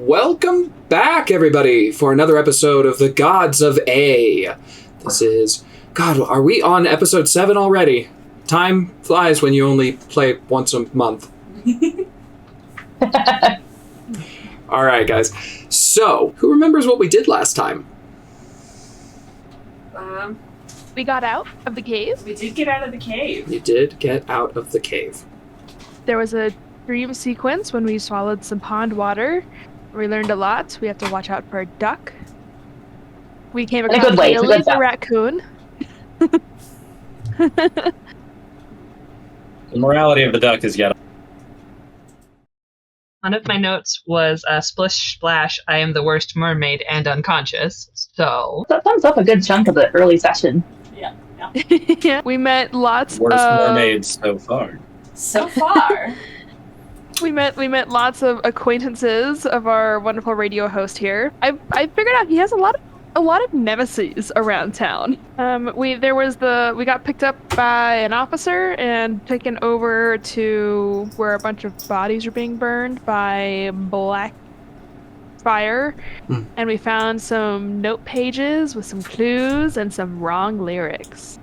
Welcome back, everybody, for another episode of the GodsofA. This is... God, are we on episode 7 already? Time flies when you only play once a month. Alright, guys. So, who remembers what we did last time? We got out of the cave. We did get out of the cave. You did get out of the cave. There was a dream sequence when we swallowed some pond water. We learned a lot. We have to watch out for a duck. We came across Haley the raccoon. The morality of the duck is yet. One of my notes was splish splash, I am the worst mermaid and unconscious. So that sums up a good chunk of the early session. Yeah. Yeah. We met lots Worst mermaids so far. So far. We met lots of acquaintances of our wonderful radio host here. I figured out he has a lot of nemesis around town. We got picked up by an officer and taken over to where a bunch of bodies were being burned by black fire, and we found some note pages with some clues and some wrong lyrics.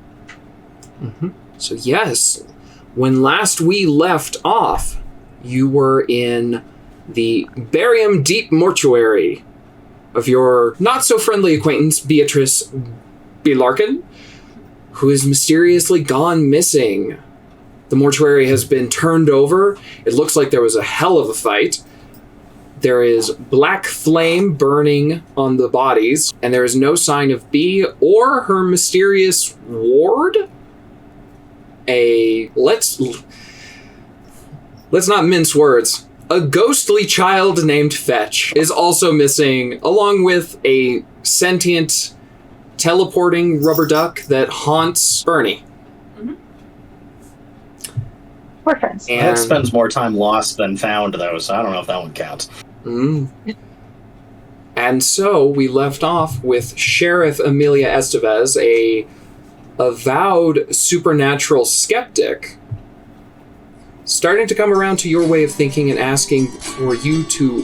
Mm-hmm. So yes, when last we left off, you were in the barium deep mortuary of your not-so-friendly acquaintance, Beatrice Belarkin, who is mysteriously gone missing. The mortuary has been turned over. It looks like there was a hell of a fight. There is black flame burning on the bodies, and there is no sign of Bea or her mysterious ward. Let's not mince words. A ghostly child named Fetch is also missing, along with a sentient, teleporting rubber duck that haunts Bernie. Mm-hmm. We're friends. That spends more time lost than found, though, so I don't know if that one counts. And so we left off with Sheriff Amelia Estevez, a avowed supernatural skeptic, starting to come around to your way of thinking and asking for you to,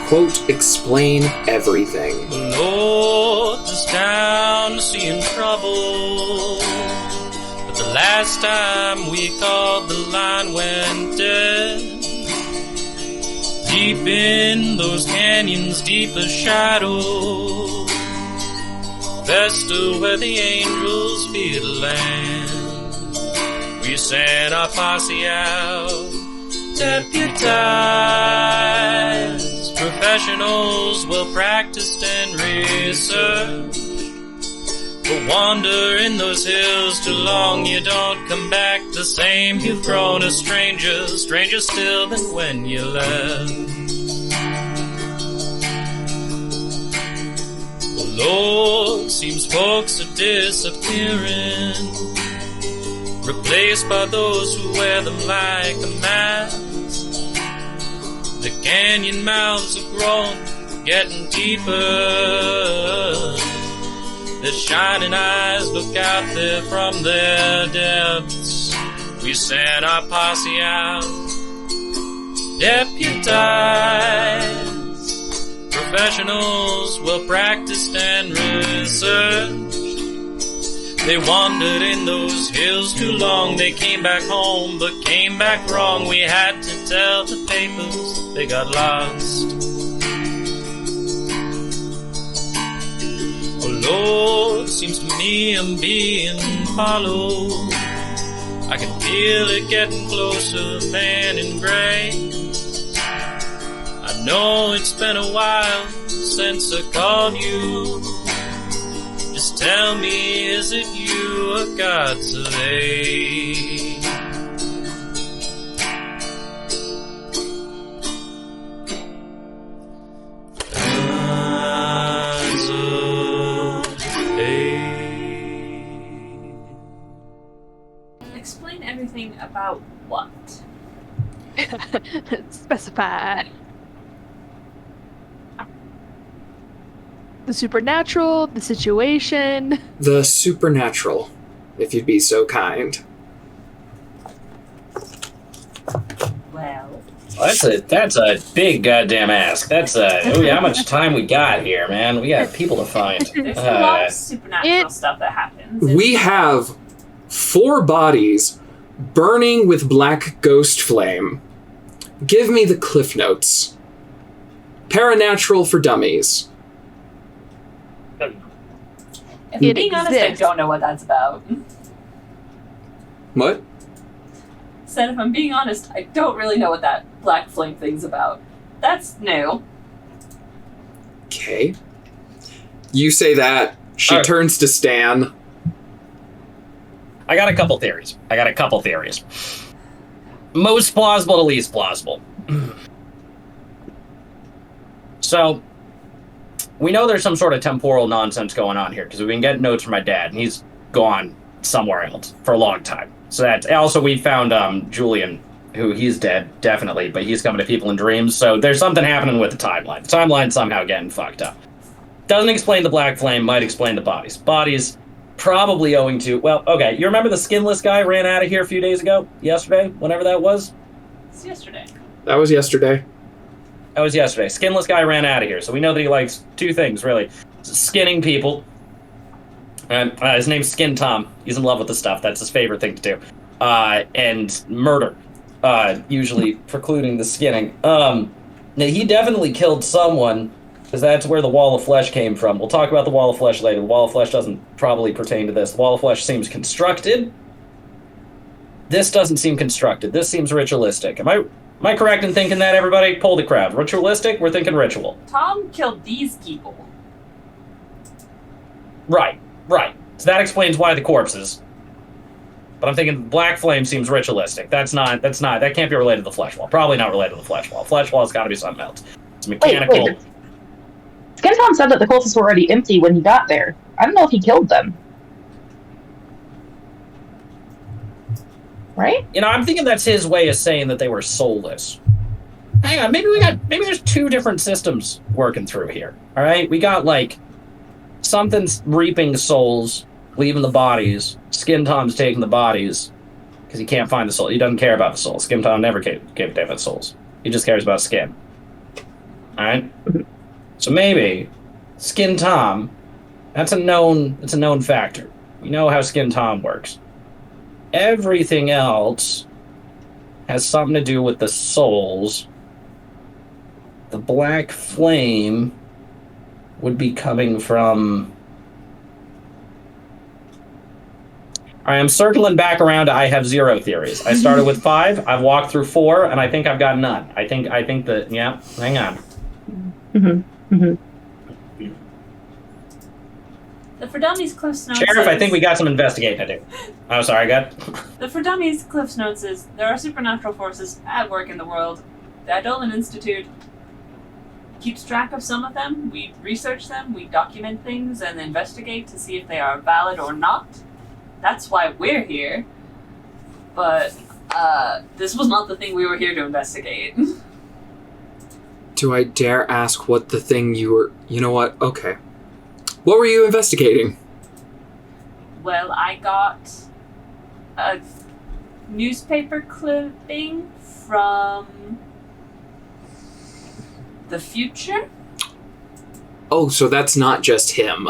quote, explain everything. The North is down to seeing trouble, but the last time we called, the line went dead. Deep in those canyons, deep as shadow, best of where the angels fear the land. We sent our posse out, deputized, professionals well practiced and researched. But wander in those hills too long, you don't come back the same. You've grown a stranger, stranger still than when you left. The Lord, seems folks are disappearing, replaced by those who wear them like a mask. The canyon mouths have grown, getting deeper. Their shining eyes look out there from their depths. We sent our posse out, deputized, professionals well practiced and researched. They wandered in those hills too long. They came back home, but came back wrong. We had to tell the papers they got lost. Oh Lord, seems to me I'm being followed. I can feel it getting closer, man in gray. I know it's been a while since I called you. Just tell me, is it you or GodsofA? Explain everything about what? Specify. The supernatural, the situation. The supernatural, if you'd be so kind. Well, That's a big goddamn ask. How much time we got here, man? We got people to find. There's a lot of supernatural stuff that happens. We have 4 bodies burning with black ghost flame. Give me the cliff notes. Paranatural for dummies. If I'm being honest, I don't know what that's about. What? Said if I'm being honest, I don't really know what that black flame thing's about. That's new. Okay. You say that. She turns to Stan. I got a couple theories. Most plausible to least plausible. So, we know there's some sort of temporal nonsense going on here, because we've been getting notes from my dad, and he's gone somewhere else for a long time. So that's also, we found Julian, who he's dead, definitely, but he's coming to people in dreams, so there's something happening with the timeline. The timeline's somehow getting fucked up. Doesn't explain the black flame, might explain the bodies. Bodies probably owing to, well, okay, you remember the skinless guy ran out of here a few days ago? Yesterday? Whenever that was? It's yesterday. That was yesterday. That was yesterday. Skinless guy ran out of here, so we know that he likes 2 things, really. Skinning people. And his name's Skin Tom. He's in love with the stuff. That's his favorite thing to do. And murder. Usually precluding the skinning. Now, he definitely killed someone, because that's where the Wall of Flesh came from. We'll talk about the Wall of Flesh later. The Wall of Flesh doesn't probably pertain to this. The Wall of Flesh seems constructed. This doesn't seem constructed. This seems ritualistic. Am I correct in thinking that, everybody? Poll the crowd. Ritualistic? We're thinking ritual. Tom killed these people. Right. So that explains why the corpses. But I'm thinking Black Flame seems ritualistic. That can't be related to the Flesh Wall. Probably not related to the Flesh Wall. Flesh Wall's gotta be something else. It's mechanical. Wait. Skin Tom said that the cultists were already empty when he got there. I don't know if he killed them. Right? I'm thinking that's his way of saying that they were soulless. Hang on, maybe there's 2 different systems working through here. All right, we got something's reaping souls, leaving the bodies. Skin Tom's taking the bodies because he can't find the soul. He doesn't care about the souls. Skin Tom never gave David souls. He just cares about skin. All right. So maybe Skin Tom. That's a known factor. We know how Skin Tom works. Everything else has something to do with the souls. The Black Flame would be coming from... I am circling back around. I have 0 theories. I started with 5. I've walked through 4, and I think I've got none. I think that, yeah, hang on. The For Dummies Cliffs Notes Sheriff, I think we got some investigating to do. Oh, sorry, God. The For Dummies Cliffs Notes is there are supernatural forces at work in the world. The Eidolon Institute keeps track of some of them. We research them, we document things, and investigate to see if they are valid or not. That's why we're here. But this was not the thing we were here to investigate. Do I dare ask what the thing you were... You know what? Okay. What were you investigating? Well, I got a newspaper clipping from the future. Oh, so that's not just him.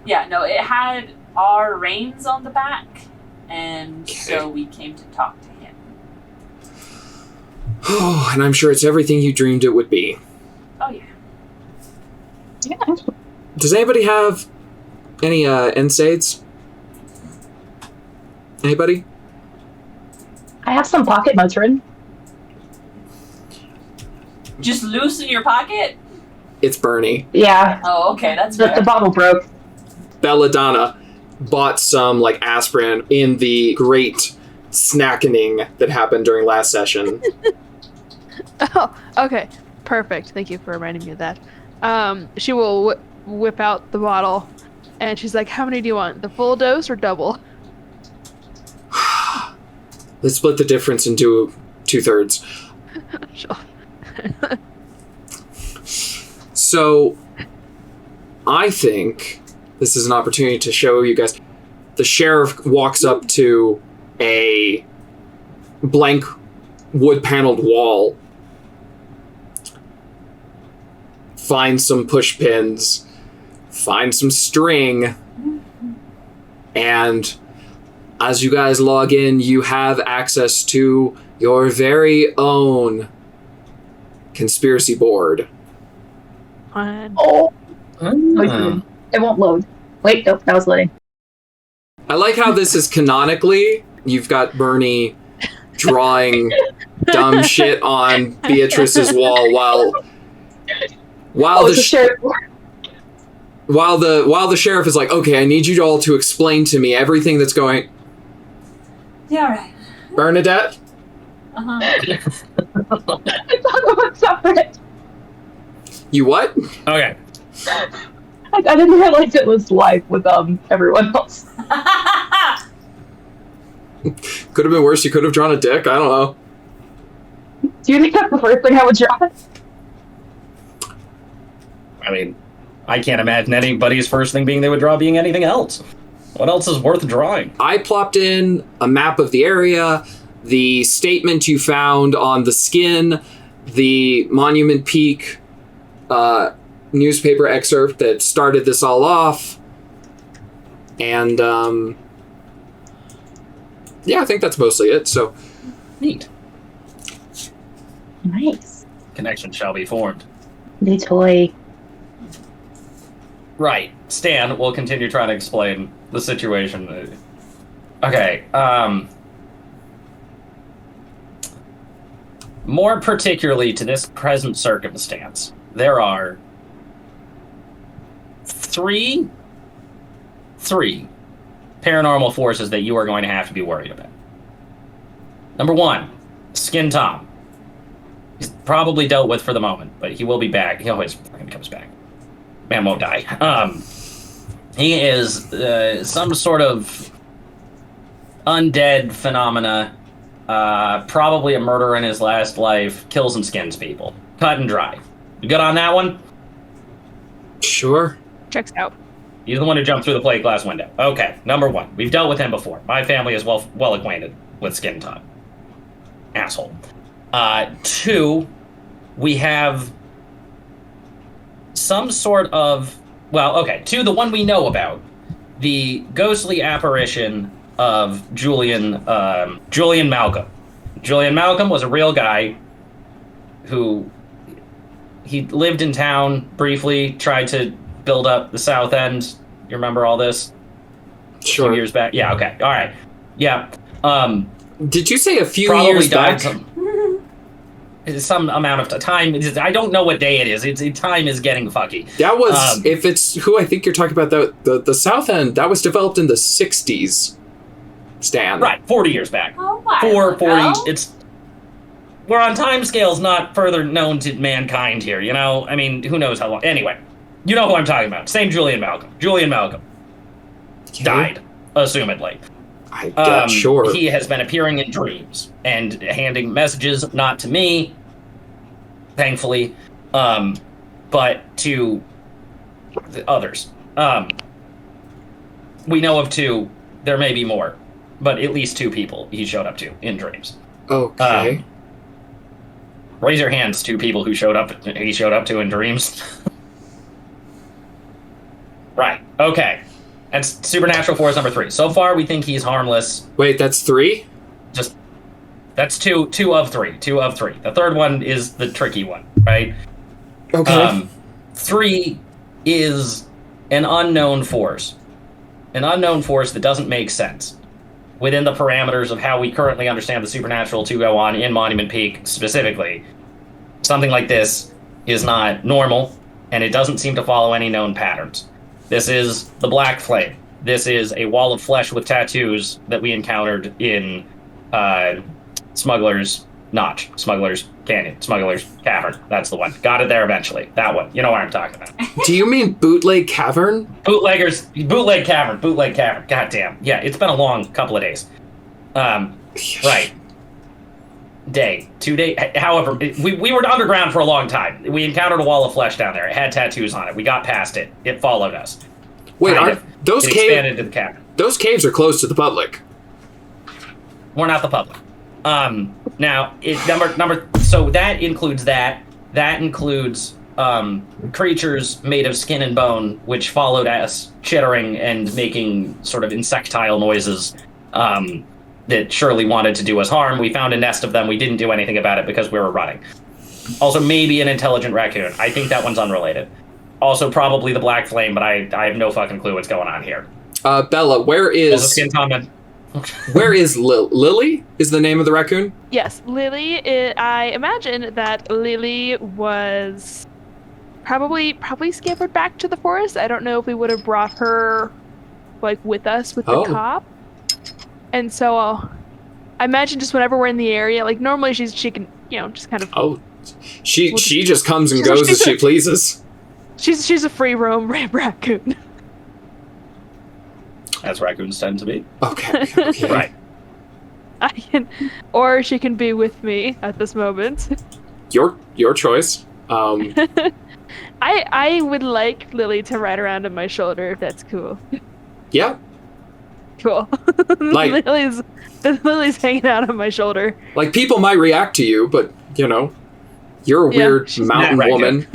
Yeah, no, it had our Rayne's on the back, and so we came to talk to him. Oh, and I'm sure it's everything you dreamed it would be. Oh, yeah. Yeah. Does anybody have any NSAIDs? Anybody? I have some pocket Motrin. Just loose in your pocket? It's Bernie. Yeah. Oh, okay, that's The fair. bottle broke. Belladonna bought some aspirin in the great snackening that happened during last session. Oh, okay. Perfect. Thank you for reminding me of that. She will whip out the bottle, and she's like, how many do you want? The full dose or double? Let's split the difference into 2/3. Sure. So, I think this is an opportunity to show you guys. The sheriff walks up to a blank wood-paneled wall find some push pins, find some string, and as you guys log in, you have access to your very own conspiracy board. Fun. Oh, it won't load. Wait, nope, that was loading. I like how this is canonically. You've got Bernie drawing dumb shit on Beatrice's wall while the sheriff is like, okay, I need you all to explain to me everything that's going. Yeah, right. Bernadette? Uh-huh. I thought it was separate. You what? Okay. I didn't realize it was live with everyone else. Could have been worse. You could have drawn a dick. I don't know. Do you think that's the first thing I would draw? I mean, I can't imagine anybody's first thing being they would draw being anything else. What else is worth drawing? I plopped in a map of the area, the statement you found on the skin, the Monument Peak newspaper excerpt that started this all off, and yeah, I think that's mostly it. So Neat. Nice. Connection shall be formed. The toy. Right. Stan will continue trying to explain the situation. Okay, more particularly to this present circumstance, there are three paranormal forces that you are going to have to be worried about. Number one, Skin Tom. He's probably dealt with for the moment, but he will be back. He always comes back. Man won't die. He is some sort of undead phenomena, probably a murderer in his last life, kills and skins people. Cut and dry. You good on that one? sure. Checks out. He's the one who jumped through the plate glass window. Okay, number one. We've dealt with him before. My family is well acquainted with Skin Tom. Asshole. Two, we have some sort of... Well, okay. Two, the one we know about. The ghostly apparition of Julian Malcolm. Julian Malcolm was a real guy who... He lived in town briefly, tried to build up the South End. You remember all this? Sure. A few years back? Yeah, okay. All right. Yeah. Did you say a few Probably years died back? some amount of time. I don't know what day it is. Time is getting fucky. That was, if it's who I think you're talking about, the South End, that was developed in the 60s, Stan. Right, 40 years back. Oh, wow. 40, we're on timescales not further known to mankind here, you know? I mean, who knows how long. Anyway, you know who I'm talking about. Same Julian Malcolm. Julian Malcolm. Okay. Died, assumedly. Sure. He has been appearing in dreams and handing messages, not to me, thankfully, but to the others. We know of two. There may be more, but at least two people he showed up to in dreams. Okay. Raise your hands to people who he showed up to in dreams. Right. Okay. That's supernatural force number 3. So far, we think he's harmless. Wait, that's 3? That's two of three. The third one is the tricky one, right? Okay. 3 is an unknown force. An unknown force that doesn't make sense within the parameters of how we currently understand the supernatural to go on in Monument Peak specifically. Something like this is not normal, and it doesn't seem to follow any known patterns. This is the Black Flame. This is a wall of flesh with tattoos that we encountered in Smuggler's Notch, Smuggler's Canyon, Smuggler's Cavern. That's the one. Got it there eventually. That one. You know what I'm talking about. Do you mean Bootleg Cavern? Bootleg Cavern. God damn. Yeah, it's been a long couple of days. Right. 2 days. However, we were underground for a long time. We encountered a wall of flesh down there. It had tattoos on it. We got past it. It followed us. Wait, those caves? It expanded into the cavern. Those caves are closed to the public. We're not the public. Now, so that includes that. That includes creatures made of skin and bone, which followed us, chittering and making sort of insectile noises that surely wanted to do us harm. We found a nest of them. We didn't do anything about it because we were running. Also, maybe an intelligent raccoon. I think that one's unrelated. Also, probably the Black Flame, but I have no fucking clue what's going on here. Bella, where is... Skin comment. Where is Lily? Is the name of the raccoon? Yes, Lily. I imagine that Lily was probably scampered back to the forest. I don't know if we would have brought her like with us with the cop. And so I imagine just whenever we're in the area, like normally she can just kind of. Oh, she just comes and goes as she pleases. She's a free roam raccoon. As raccoons tend to be. Okay. Right. Or she can be with me at this moment. Your choice. I would like Lily to ride around on my shoulder if that's cool. Yeah. Cool. Like Lily's hanging out on my shoulder. Like people might react to you, but you're a weird mountain woman.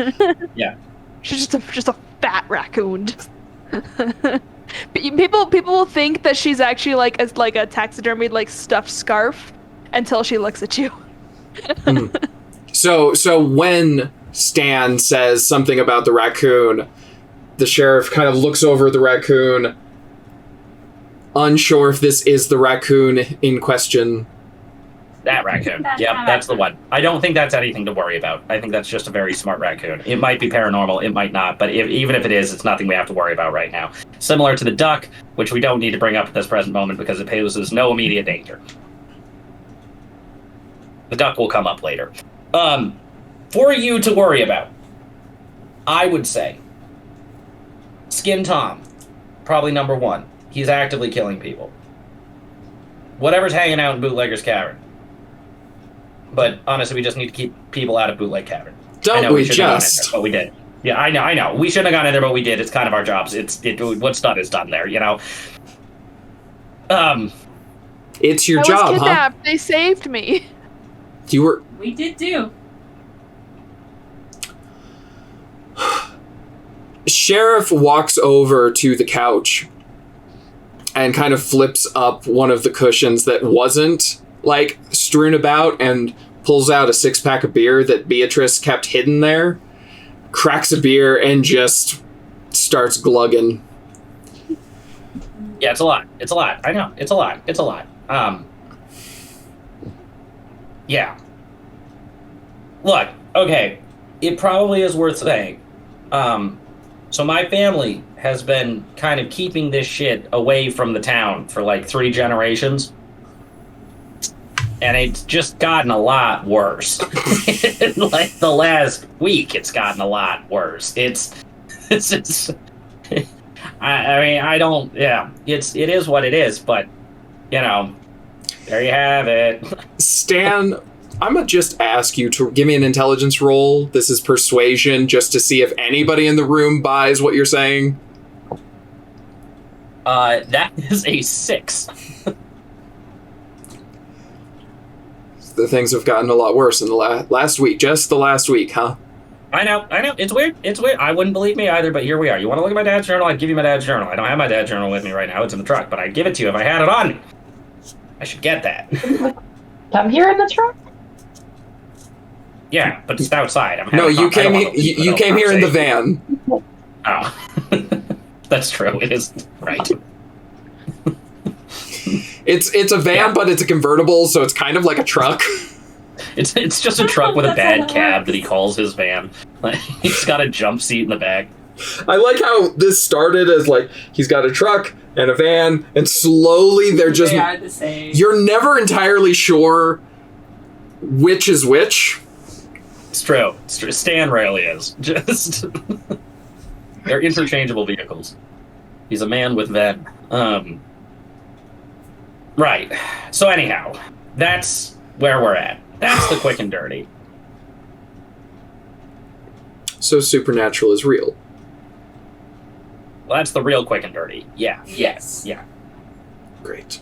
Yeah. She's just a fat raccoon. People will think that she's actually like a taxidermied like stuffed scarf until she looks at you. So when Stan says something about the raccoon, the sheriff kind of looks over the raccoon, unsure if this is the raccoon in question. That raccoon. Yep, that's the one. I don't think that's anything to worry about. I think that's just a very smart raccoon. It might be paranormal, it might not, but even if it is, it's nothing we have to worry about right now. Similar to the duck, which we don't need to bring up at this present moment because it poses no immediate danger. The duck will come up later. For you to worry about, I would say Skin Tom, probably number one. He's actively killing people. Whatever's hanging out in Bootlegger's Cavern. But honestly, we just need to keep people out of Bootleg Cavern. Don't we just? There, but we did. Yeah, I know. We shouldn't have gone in there, but we did. It's kind of our jobs. What's done is done there, It's your I job, was kidnapped. huh? They saved me. We did too. Sheriff walks over to the couch and kind of flips up one of the cushions that wasn't like strewn about and pulls out a 6-pack of beer that Beatrice kept hidden there, cracks a beer and just starts glugging. Yeah, it's a lot. I know. It's a lot. Yeah. Look, okay. It probably is worth saying. So my family has been kind of keeping this shit away from the town for like 3 generations. And it's just gotten a lot worse. Like the last week, it's gotten a lot worse. It is what it is, but, there you have it. Stan, I'm going to just ask you to give me an intelligence roll. This is persuasion, just to see if anybody in the room buys what you're saying. That is a 6. The things have gotten a lot worse in the last week. Just the last week, huh? I know. It's weird. I wouldn't believe me either, but here we are. You want to look at my dad's journal? I'd give you my dad's journal. I don't have my dad's journal with me right now. It's in the truck, but I'd give it to you if I had it on me. I should get that. Come here in the truck? Yeah, but it's outside. You came here in the van. Oh. That's true. It is. Right. It's a van, but it's a convertible, so it's kind of like a truck. It's just a truck with a bad cab that he calls his van. He's got a jump seat in the back. I like how this started as like he's got a truck and a van, and slowly they are the same. You're never entirely sure which is which. It's true. Stan rarely is. Just they're interchangeable vehicles. He's a man with van. Right. So anyhow, that's where we're at. That's the quick and dirty. So supernatural is real. Well, that's the real quick and dirty. Yeah. Yes. Yeah. Great.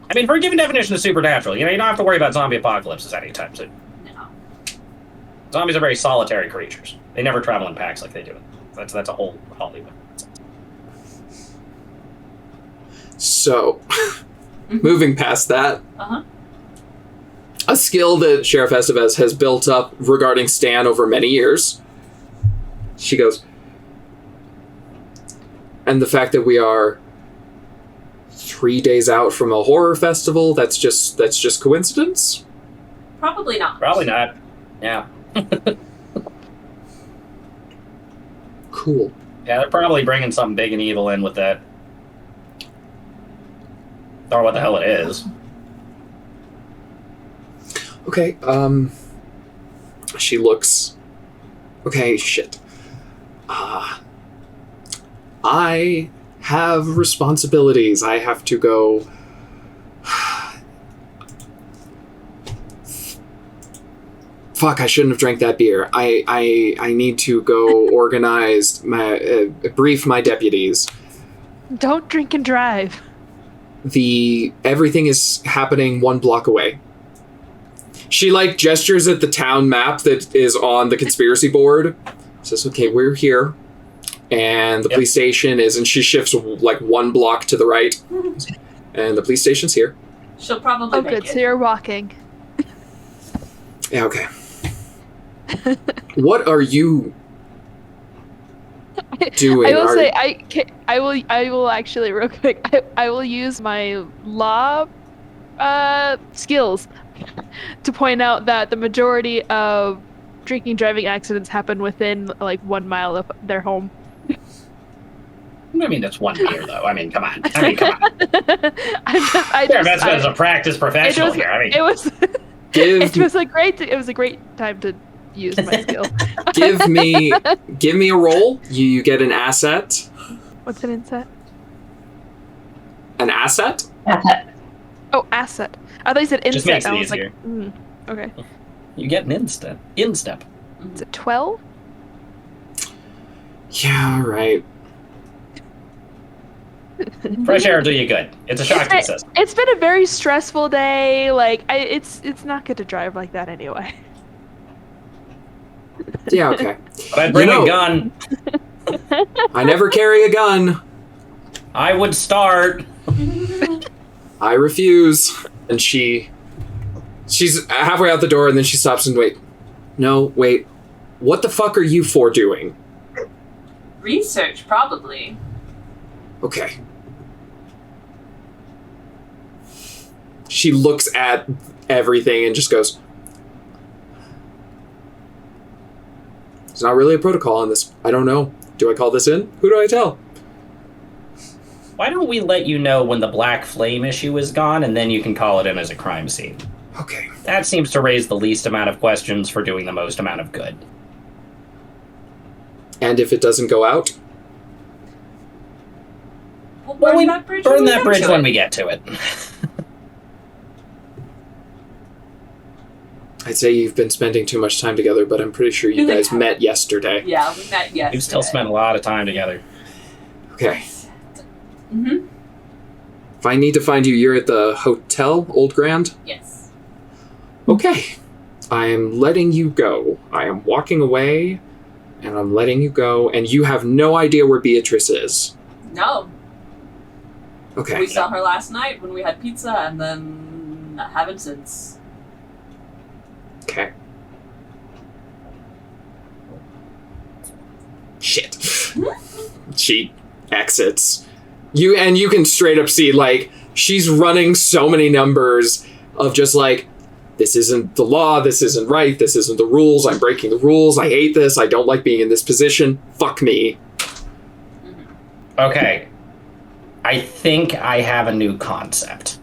I mean, for a given definition of supernatural, you don't have to worry about zombie apocalypses anytime soon. No. Zombies are very solitary creatures. They never travel in packs like they do. That's a whole Hollywood. So, moving past that, Uh-huh. a skill that Sheriff Estevez has built up regarding Stan over many years. She goes, and the fact that we are 3 days out from a horror festival, that's just coincidence? Probably not. Probably not. Yeah. Cool. Yeah, they're probably bringing something big and evil in with that. Or what the hell it is. Okay, she looks... Okay, shit. I have responsibilities. I have to go... Fuck, I shouldn't have drank that beer. I need to go organize my... brief my deputies. Don't drink and drive. Everything is happening 1 block away. She, gestures at the town map that is on the conspiracy board. Says, okay, we're here. And the police station is... And she shifts, 1 block to the right. And the police station's here. She'll probably make good, it. so you're walking. Yeah, okay. What are you doing? I will say, I will actually, real quick, I will use my law skills to point out that the majority of drinking driving accidents happen within 1 mile of their home. I mean, that's 1 beer, though. I mean, come on. That's as a practice professional here. I mean, it was a great time to use my skill. give me a roll. You get an asset. What's an inset? An asset? Asset. Oh, asset. I thought you said inset. Just makes it I was easier. Okay. You get an instep. Is it 12? Yeah, right. Fresh air will do you good. It's a shock to the system. It's been a very stressful day. It's not good to drive like that anyway. Yeah, okay. But I'd bring a gun. I never carry a gun. I would start. I refuse. And she's halfway out the door, and then she stops and wait. What the fuck are you four doing? Research, probably. Okay. She looks at everything and just goes, there's not really a protocol on this. I don't know. Do I call this in? Who do I tell? Why don't we let you know when the black flame issue is gone, and then you can call it in as a crime scene? Okay. That seems to raise the least amount of questions for doing the most amount of good. And if it doesn't go out? We'll burn that bridge when we get to it. I'd say you've been spending too much time together, but I'm pretty sure you guys met yesterday. Yeah, we met yesterday. We've still spent a lot of time together. Okay. Mm-hmm. If I need to find you, you're at the Hotel Old Grand? Yes. Okay. I am letting you go. I am walking away, and I'm letting you go, and you have no idea where Beatrice is. No. Okay. We saw her last night when we had pizza, and then haven't since. Okay. Shit. She exits. You can straight up see, she's running so many numbers of just this isn't the law, this isn't right, this isn't the rules, I'm breaking the rules, I hate this, I don't like being in this position, fuck me. Okay. I think I have a new concept.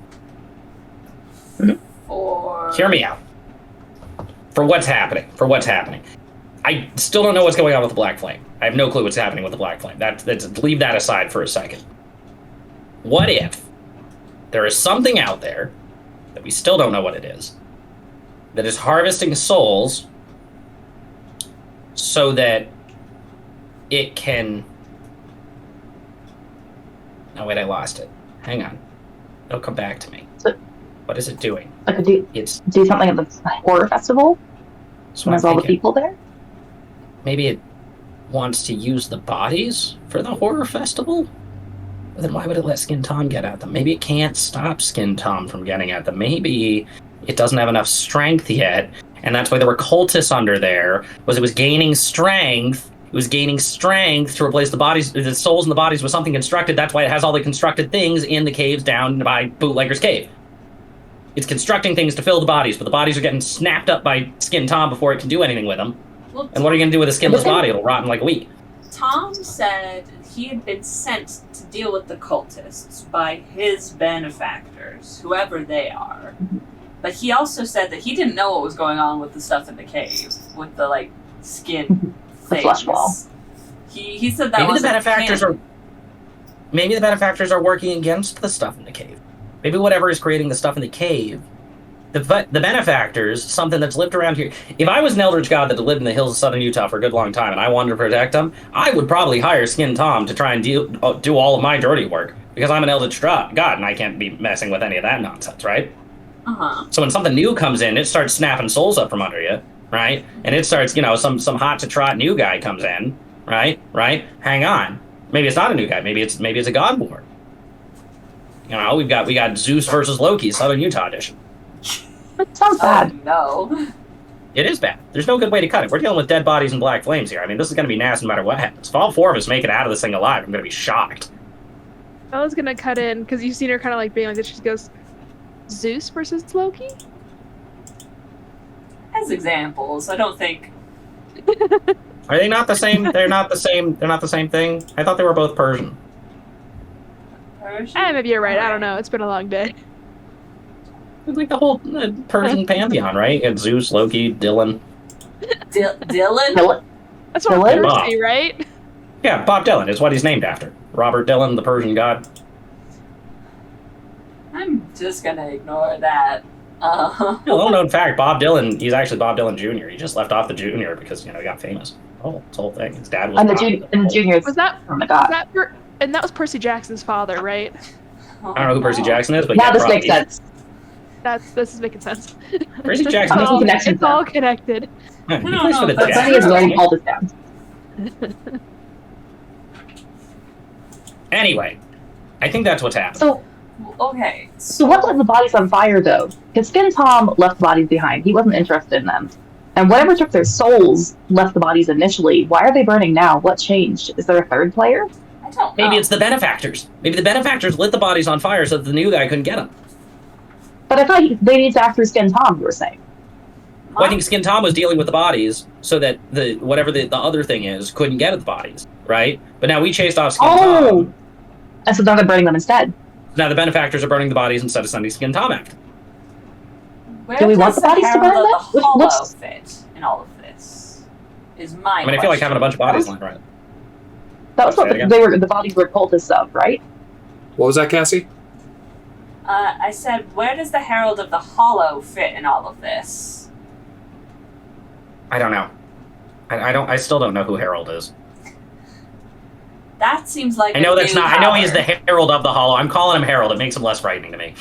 Hear me out. For what's happening. I still don't know what's going on with the Black Flame. I have no clue what's happening with the Black Flame. Leave that aside for a second. What if there is something out there that we still don't know what it is that is harvesting souls so that it can... Oh, wait, I lost it. Hang on. It'll come back to me. What is it doing? Do something at the horror festival? That's When what there's all the people there? maybe it wants to use the bodies for the horror festival? But then why would it let Skin Tom get at them? Maybe it can't stop Skin Tom from getting at them. Maybe it doesn't have enough strength yet, and that's why there were cultists under there, was it was gaining strength. It was gaining strength to replace the bodies, the souls in the bodies with something constructed. That's why it has all the constructed things in the caves down by Bootlegger's Cave. It's constructing things to fill the bodies, but the bodies are getting snapped up by Skin Tom before it can do anything with them. Well, And what are you going to do with a skinless body? It'll rot in like a week. Tom said he had been sent to deal with the cultists by his benefactors, whoever they are. But he also said that he didn't know what was going on with the stuff in the cave, with the, like, skin The flesh wall. He said that Maybe the wasn't benefactors canon. are. Maybe the benefactors are working against the stuff in the cave. Maybe whatever is creating the stuff in the cave, the benefactors, something that's lived around here. If I was an Eldritch God that lived in the hills of southern Utah for a good long time, and I wanted to protect them, I would probably hire Skin Tom to try and do all of my dirty work, because I'm an Eldritch God, and I can't be messing with any of that nonsense, right? Uh-huh. So when something new comes in, it starts snapping souls up from under you, right? And it starts, some hot to trot new guy comes in, right? Hang on, maybe it's not a new guy. Maybe it's a Godborn. We got Zeus versus Loki, Southern Utah edition. That sounds bad. Oh, no. It is bad. There's no good way to cut it. We're dealing with dead bodies and black flames here. I mean, this is going to be nasty no matter what happens. If all four of us make it out of this thing alive, I'm going to be shocked. Bella's gonna cut in because you've seen her kind of like being like this. She goes, Zeus versus Loki? As examples, I don't think... Are they not the same? They're not the same. They're not the same thing. I thought they were both Persian. Persian? Maybe you're right. I don't know. It's been a long day. It's like the whole Persian pantheon, right? And Zeus, Loki, Dylan. Dylan? That's what Dylan? Percy, right? Yeah, Bob Dylan is what he's named after. Robert Dylan, the Persian god. I'm just gonna ignore that. Little known fact: Bob Dylan. He's actually Bob Dylan Jr. He just left off the Junior because he got famous. Oh, it's the whole thing. His dad was. And the juniors. Was that? Oh my god. And that was Percy Jackson's father, right? Oh, I don't know who Percy Jackson is, but Now yeah, this probably. makes sense. This is making sense. Percy Jackson. Making connections It's all connected. He No, plays for the but But Jets. Jenni is writing all this down. Anyway, I think that's what's happening. So Okay. what lit the bodies on fire though? Because Skin Tom left the bodies behind. He wasn't interested in them. And whatever took their souls left the bodies initially. Why are they burning now? What changed? Is there a third player? I don't know. Maybe it's the benefactors. Maybe the benefactors lit the bodies on fire so that the new guy couldn't get them. But I thought they need to act through Skin Tom, you were saying. Well, I think Skin Tom was dealing with the bodies so that whatever the other thing is couldn't get at the bodies, right? But now we chased off Skin Tom. And so now they're burning them instead. Now the benefactors are burning the bodies instead of sending Skin Tom after. Where Do we want does the bodies to Herald burn of then? the Hollow What's- fit in all of this? Is my I mean, I feel like having a bunch of bodies lying around. That was what Say it the bodies were cultists of, right? What was that, Cassie? I said, where does the Herald of the Hollow fit in all of this? I don't know. I still don't know who Harold is. That seems like I know a that's new not. I know he's the power. Herald of the Hollow. I'm calling him Harold. It makes him less frightening to me.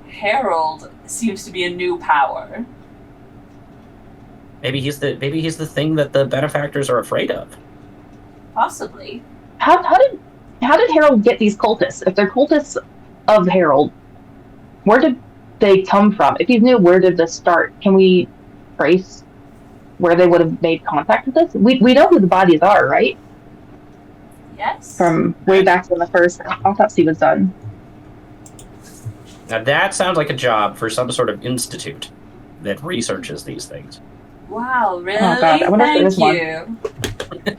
Herald seems to be a new power. Maybe he's the thing that the benefactors are afraid of. Possibly. How did Harold get these cultists? If they're cultists of Harold, where did they come from? If he's new, where did this start? Can we trace where they would have made contact with this? We know who the bodies are, right? Yes. From way back when the first autopsy was done. Now that sounds like a job for some sort of institute that researches these things. Wow, really? Oh, God, I wonder if there is Thank you.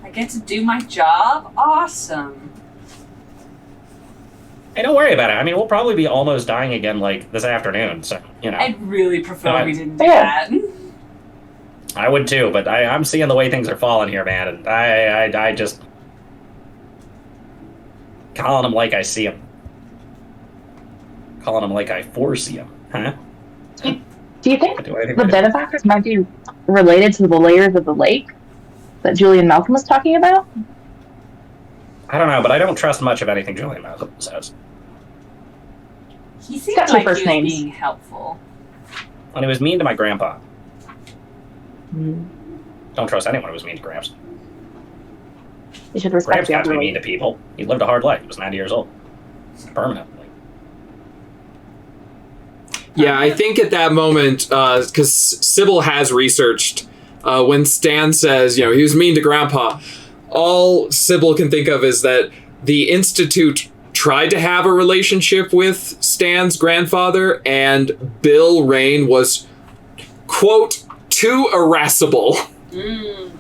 I get to do my job? Awesome. Hey, don't worry about it. I mean, we'll probably be almost dying again, like, this afternoon, so, I'd really prefer we didn't do Yeah. that. I would too, but I'm seeing the way things are falling here, man, and I just... Calling them like I see them. Calling them like I foresee them, huh? Do you think Do I think the I do? benefactors might be related to the layers of the lake that Julian Malcolm was talking about? I don't know, but I don't trust much of anything Julian Malcolm says. He seemed got two like first he was names. being helpful. And he was mean to my grandpa. Don't trust anyone who's mean to Gramps. You should respect Gramps the got to be elderly. mean to people. He lived a hard life. He was 90 years old. Permanently. Yeah, I think at that moment, because Sybil has researched, when Stan says, he was mean to Grandpa, all Sybil can think of is that the Institute tried to have a relationship with Stan's grandfather, and Bill Rayne was, quote, too irascible. Mm-hmm.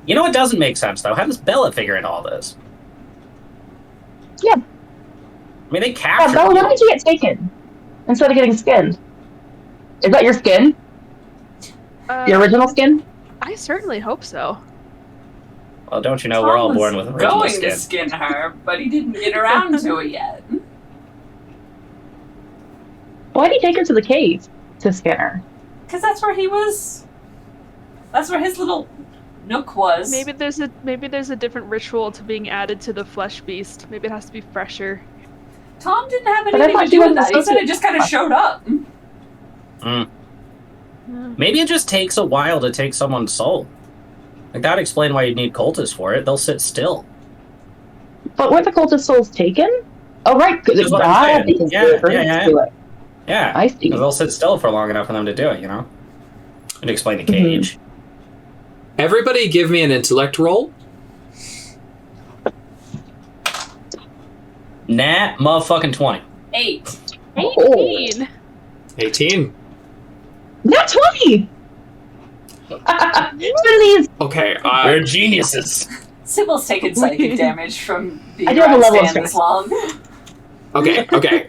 You know what doesn't make sense, though? How does Bella figure in all this? Yeah. I mean, they Yeah, captured Bella, you. why did you get taken instead of getting skinned? Is that your skin? Your original skin? I certainly hope so. Well, don't you know we're all Tom born was with original going skin. to skin her, but he didn't get around to it yet. Why did he take her to the cave to skin her? Because that's where he was. That's where his little nook was. Maybe there's a different ritual to being added to the flesh beast. Maybe it has to be fresher. Tom didn't have But I anything thought to she do with wasn't that. He supposed said to- it just kind of showed up. Maybe it just takes a while to take someone's soul. Like, that'd explain why you'd need cultists for it. They'll sit still. But weren't the cultist souls taken? Oh, right. That's what I'm saying. Yeah. Yeah. I see. 'Cause they'll sit still for long enough for them to do it, And explain the cage. Everybody give me an intellect roll. Nah, motherfucking 20. 8. 18. 18. Not 20! Please. Okay, We're geniuses. Sybil's taken psychic damage from being I do have a around level of Stan this strength. long. okay.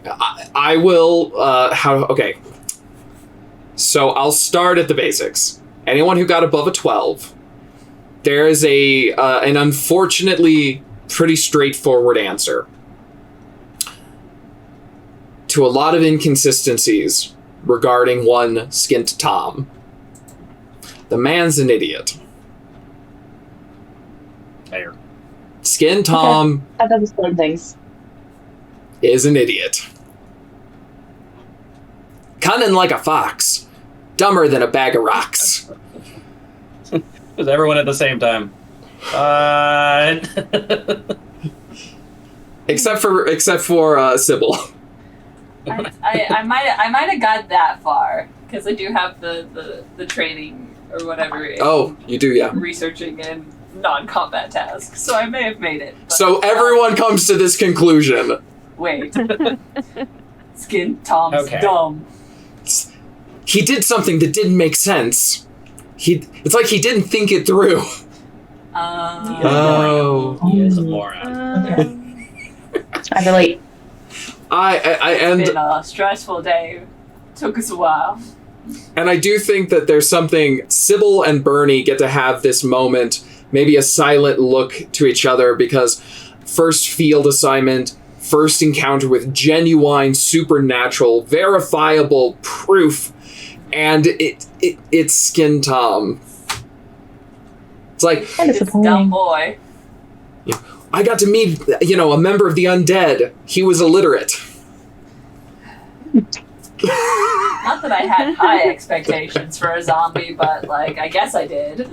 I will, okay. So I'll start at the basics. Anyone who got above a 12, there is an unfortunately pretty straightforward answer to a lot of inconsistencies regarding one Skint Tom. The man's an idiot. There. Skin Tom That does explain things. is an idiot. Cunning like a fox. Dumber than a bag of rocks. Is everyone at the same time? Except for Sybil. I might have got that far because I do have the training or whatever. In Oh, you do, yeah. researching and non-combat tasks, so I may have made it. But So everyone comes to this conclusion. wait, Skin Tom's Okay. dumb. He did something that didn't make sense. It's like he didn't think it through. Oh. He is a moron. I relate. It's been a stressful day. Took us a while. And I do think that there's something, Sybil and Bernie get to have this moment, maybe a silent look to each other, because first field assignment, first encounter with genuine, supernatural, verifiable proof, and it's Skin Tom. It's like, Kind of This dumb disappointing. boy. I got to meet, a member of the undead. He was illiterate. Not that I had high expectations for a zombie, but I guess I did.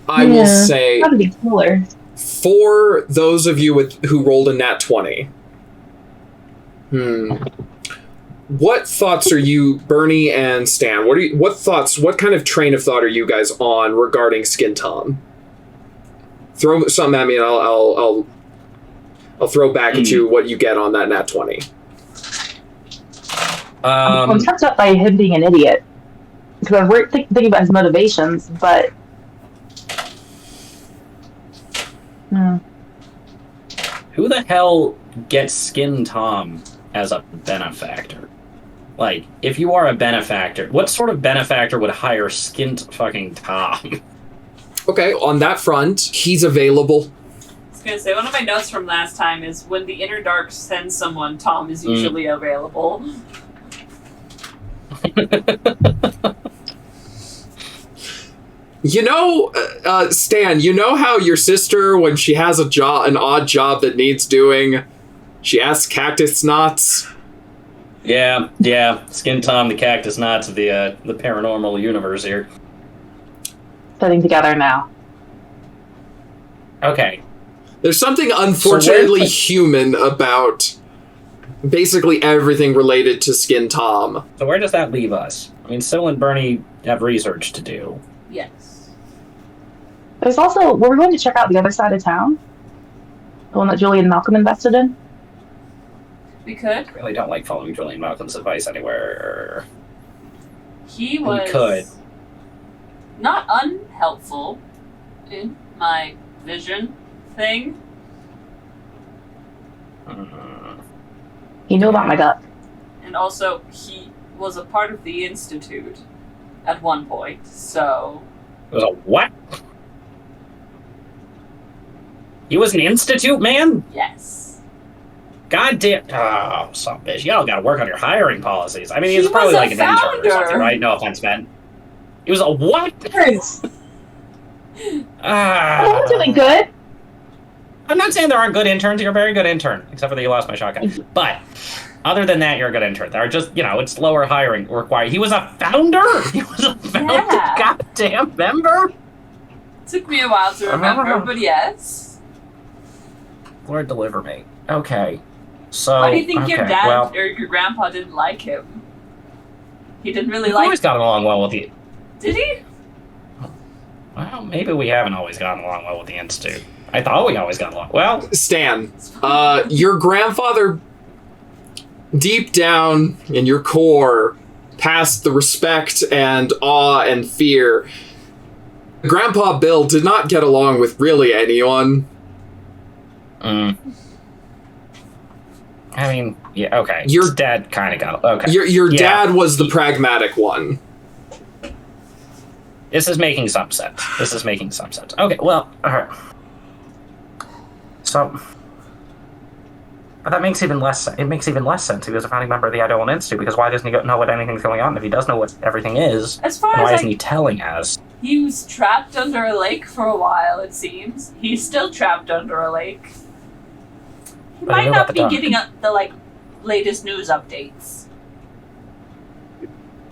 I will say, That would be cooler. for those of you who rolled a nat 20, what thoughts are you, Bernie and Stan? What kind of train of thought are you guys on regarding Skin Tom? Throw something at me and I'll throw back at you what you get on that nat 20. I'm touched up by him being an idiot. Because I was thinking about his motivations, but... Who the hell gets Skin Tom as a benefactor? Like, if you are a benefactor, what sort of benefactor would hire Skint fucking Tom? Okay, on that front, he's available. I was gonna say, one of my notes from last time is when the Inner Dark sends someone, Tom is usually available. Stan, you know how your sister, when she has an odd job that needs doing, she asks cactus knots? Yeah. Skin Tom, the cactus knots of the paranormal universe here. Putting together now. Okay. There's something unfortunately human about basically everything related to Skin Tom. So where does that leave us? I mean, Sybil and Bernie have research to do. Yes. There's also, were we going to check out the other side of town? The one that Julie and Malcolm invested in? We could. I really don't like following Julian Malcolm's advice anywhere. He was We could. not unhelpful in my vision thing. He knew about my gut. And also, he was a part of the Institute at one point, so... It was a what? He was an Institute man? Yes. God damn. Oh, some bitch. Y'all gotta work on your hiring policies. I mean, He he's probably was a like an intern or something, founder. right? No offense, man. He was a what? Oh, we're doing good. I'm not saying there aren't good interns. You're a very good intern, except for that you lost my shotgun. But other than that, you're a good intern. There are just, it's lower hiring required. He was a founder? He was a founding Yeah. goddamn member? Took me a while to remember, but yes. Lord deliver me. Okay. So, Why do you think your okay, dad well, or your grandpa didn't like him? He didn't really we've like... always gotten along well with the... Did he? Well, maybe we haven't always gotten along well with the Institute. I thought we always got along. Well, Stan, your grandfather, deep down in your core, past the respect and awe and fear, Grandpa Bill did not get along with really anyone. I mean, yeah, okay. Your dad kind of got... Okay. Your Yeah. dad was the pragmatic one. This is making some sense. Okay, well, alright. So... But that makes even less sense. It makes even less sense. He was a founding member of the Eidolon Institute, because why doesn't he know what anything's going on? If he does know what everything is, As far then why as isn't he telling us? He was trapped under a lake for a while, it seems. He's still trapped under a lake. He But I might know not about be the getting the latest news updates.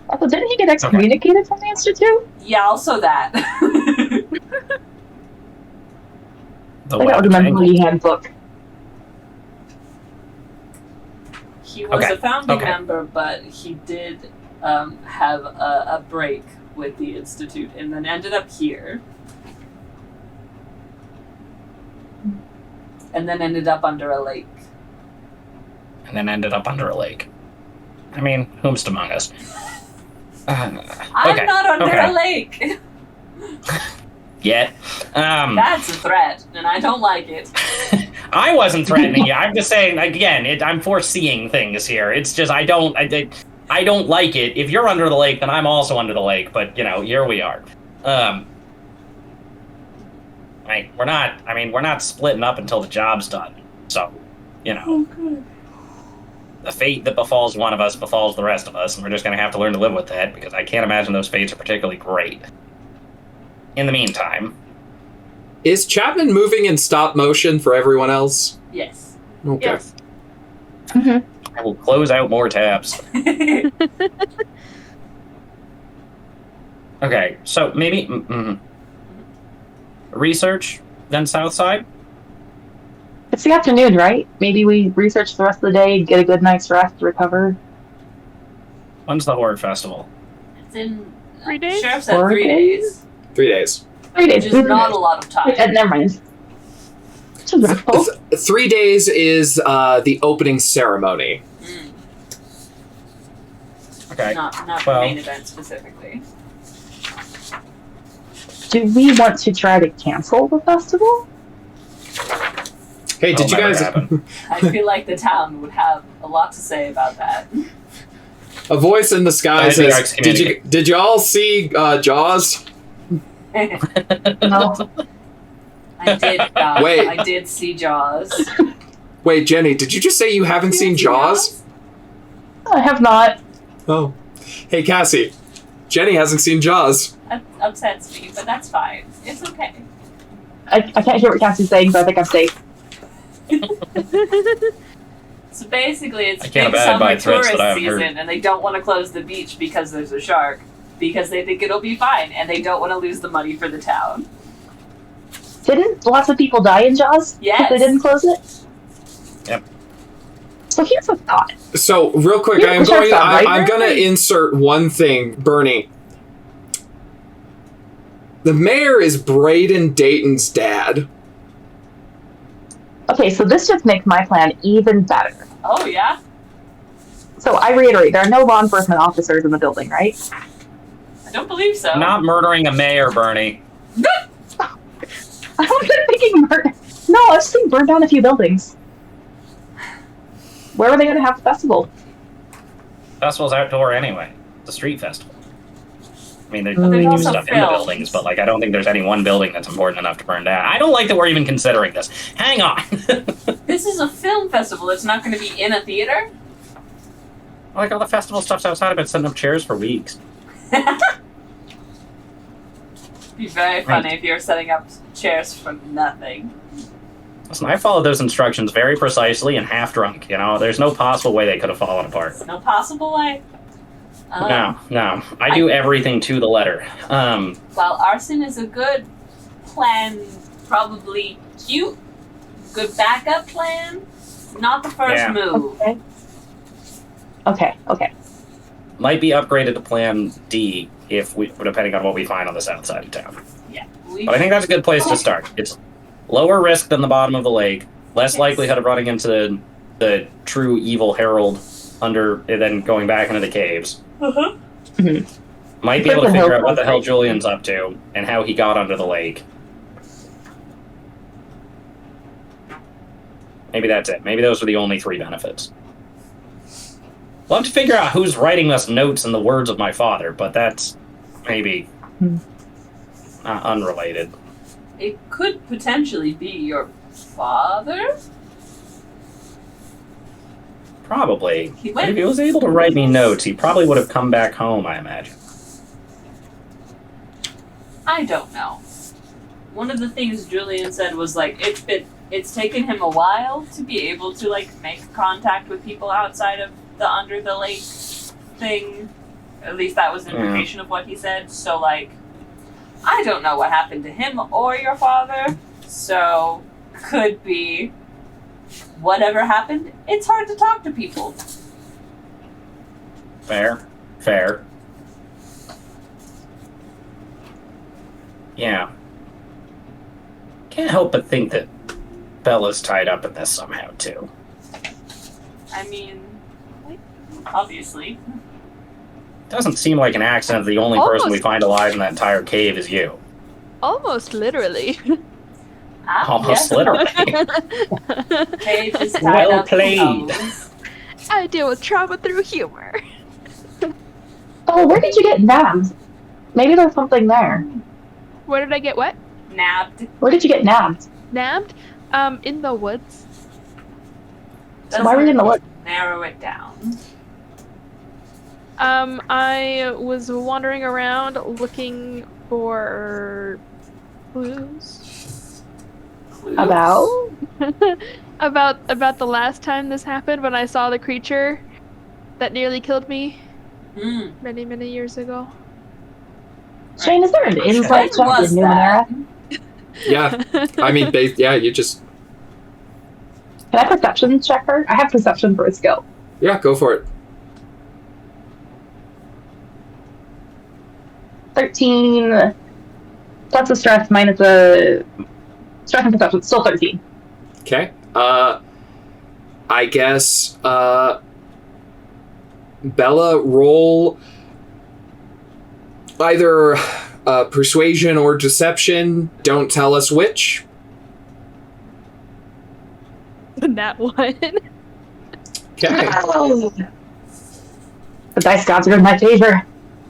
Also, didn't he get excommunicated from the Institute? Yeah, also that. The I don't remember the handbook. He was Okay, a founding okay. member, but he did have a break with the Institute and then ended up here. And then ended up under a lake. And then ended up under a lake. I mean, whomst among us? I'm Okay, not under okay. a lake! Yet. That's a threat, and I don't like it. I wasn't threatening you. I'm just saying, again, I'm foreseeing things here. It's just, I don't like it. If you're under the lake, then I'm also under the lake, but, here we are. We're not splitting up until the job's done. So, the fate that befalls one of us befalls the rest of us, and we're just going to have to learn to live with that, because I can't imagine those fates are particularly great. In the meantime... Is Chapman moving in stop motion for everyone else? Yes. Okay. Yes. I will close out more tabs. Okay, so maybe... research, then south side? It's the afternoon, right? Maybe we research the rest of the day, get a good night's rest, recover. When's the Horde Festival? It's in... 3 days? Sheriff said 4 3 days. 3 days. 3 days. Which is not a lot of time. Never mind. It's a restful. 3 days is the opening ceremony. Okay. Not the well- main event specifically. Do we want to try to cancel the festival? Hey, did you That'll guys... never happen. I feel like the town would have a lot to say about that. A voice in the sky I think says, I did you all see Jaws? No. I did. Wait. I did see Jaws. Wait, Jenny, did you just say you haven't seen Jaws? I have not. Oh. Hey, Cassie. Jenny hasn't seen Jaws. That upsets me, but that's fine. It's okay. I can't hear what Cassie's saying, but I think I'm safe. So basically, it's I can't big abide by summer threats tourist that I haven't season, heard. and they don't want to close the beach because there's a shark, because they think it'll be fine, and they don't want to lose the money for the town. Didn't lots of people die in Jaws? Yes. Because they didn't close it? Yep. So here's a thought. So real quick, Yeah, sure, right? I'm going to insert one thing, Bernie. The mayor is Braden Dayton's dad. Okay, so this just makes my plan even better. Oh, yeah? So I reiterate, there are no law enforcement officers in the building, right? I don't believe so. Not murdering a mayor, Bernie. I wasn't thinking murder. No, I've seen burn down a few buildings. Where are they going to have the festival? Festival's outdoor anyway. It's a street festival. I mean, they there's do also stuff in the films. buildings, but like, I don't think there's any one building that's important enough to burn down. I don't like that we're even considering this. Hang on. This is a film festival. It's not going to be in a theater. Like all the festival stuff's outside. I've been setting up chairs for weeks. It'd be very funny if you're setting up chairs for nothing. Listen, I followed those instructions very precisely and half drunk. You know, there's no possible way they could have fallen apart. No possible way. No. I do everything to the letter. While Arson is a good plan, probably cute, good backup plan, not the first Yeah. move. Okay. Might be upgraded to Plan D depending on what we find on the south side of town. Yeah. But I think that's a good place to start. It's lower risk than the bottom of the lake, less Yes. likelihood of running into the true evil herald and then going back into the caves. Uh-huh. Might be able to Freaking figure hell, out what the hell right. Julian's up to and how he got under the lake. Maybe that's it. Maybe those are the only 3 benefits. We'll have to figure out who's writing us notes in the words of my father, but that's maybe unrelated. It could potentially be your father? Probably. He But went- if he was able to write me notes, he probably would have come back home, I imagine. I don't know. One of the things Julian said was like it's taken him a while to be able to like make contact with people outside of the under the lake thing. At least that was the implication of what he said. So like I don't know what happened to him or your father. So could be whatever happened. It's hard to talk to people. Fair. Yeah. Can't help but think that Bella's tied up in this somehow, too. I mean, obviously. Doesn't seem like an accident that the only person we find alive in that entire cave is you. Almost literally. Almost literally. Cave is tied Well up in played. bones. I deal with trauma through humor. Oh, where did you get nabbed? Maybe there's something there. Where did I get what? Nabbed. Where did you get nabbed? Nabbed? In the woods. So why were you in the woods? Narrow it down. I was wandering around looking for clues. About? about the last time this happened when I saw the creature that nearly killed me many, many years ago. Shane, is there an insight check was in that? Numenera? Yeah. I mean, you just... Can I perception check her? I have perception for a skill. Yeah, go for it. 13 plus the stress minus the stress and perception. Still 13. Okay. I guess, Bella, roll either persuasion or deception. Don't tell us which. That one. Okay. Oh. The dice gods are in my favor.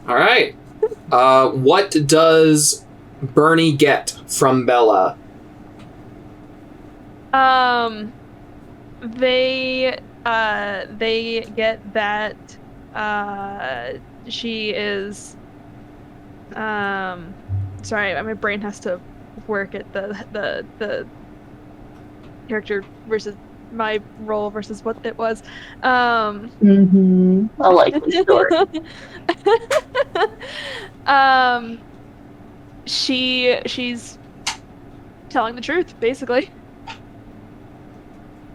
All right. What does Bernie get from Bella? They get that she is sorry, my brain has to work at the character versus my role versus what it was. A likely story. She's telling the truth, basically.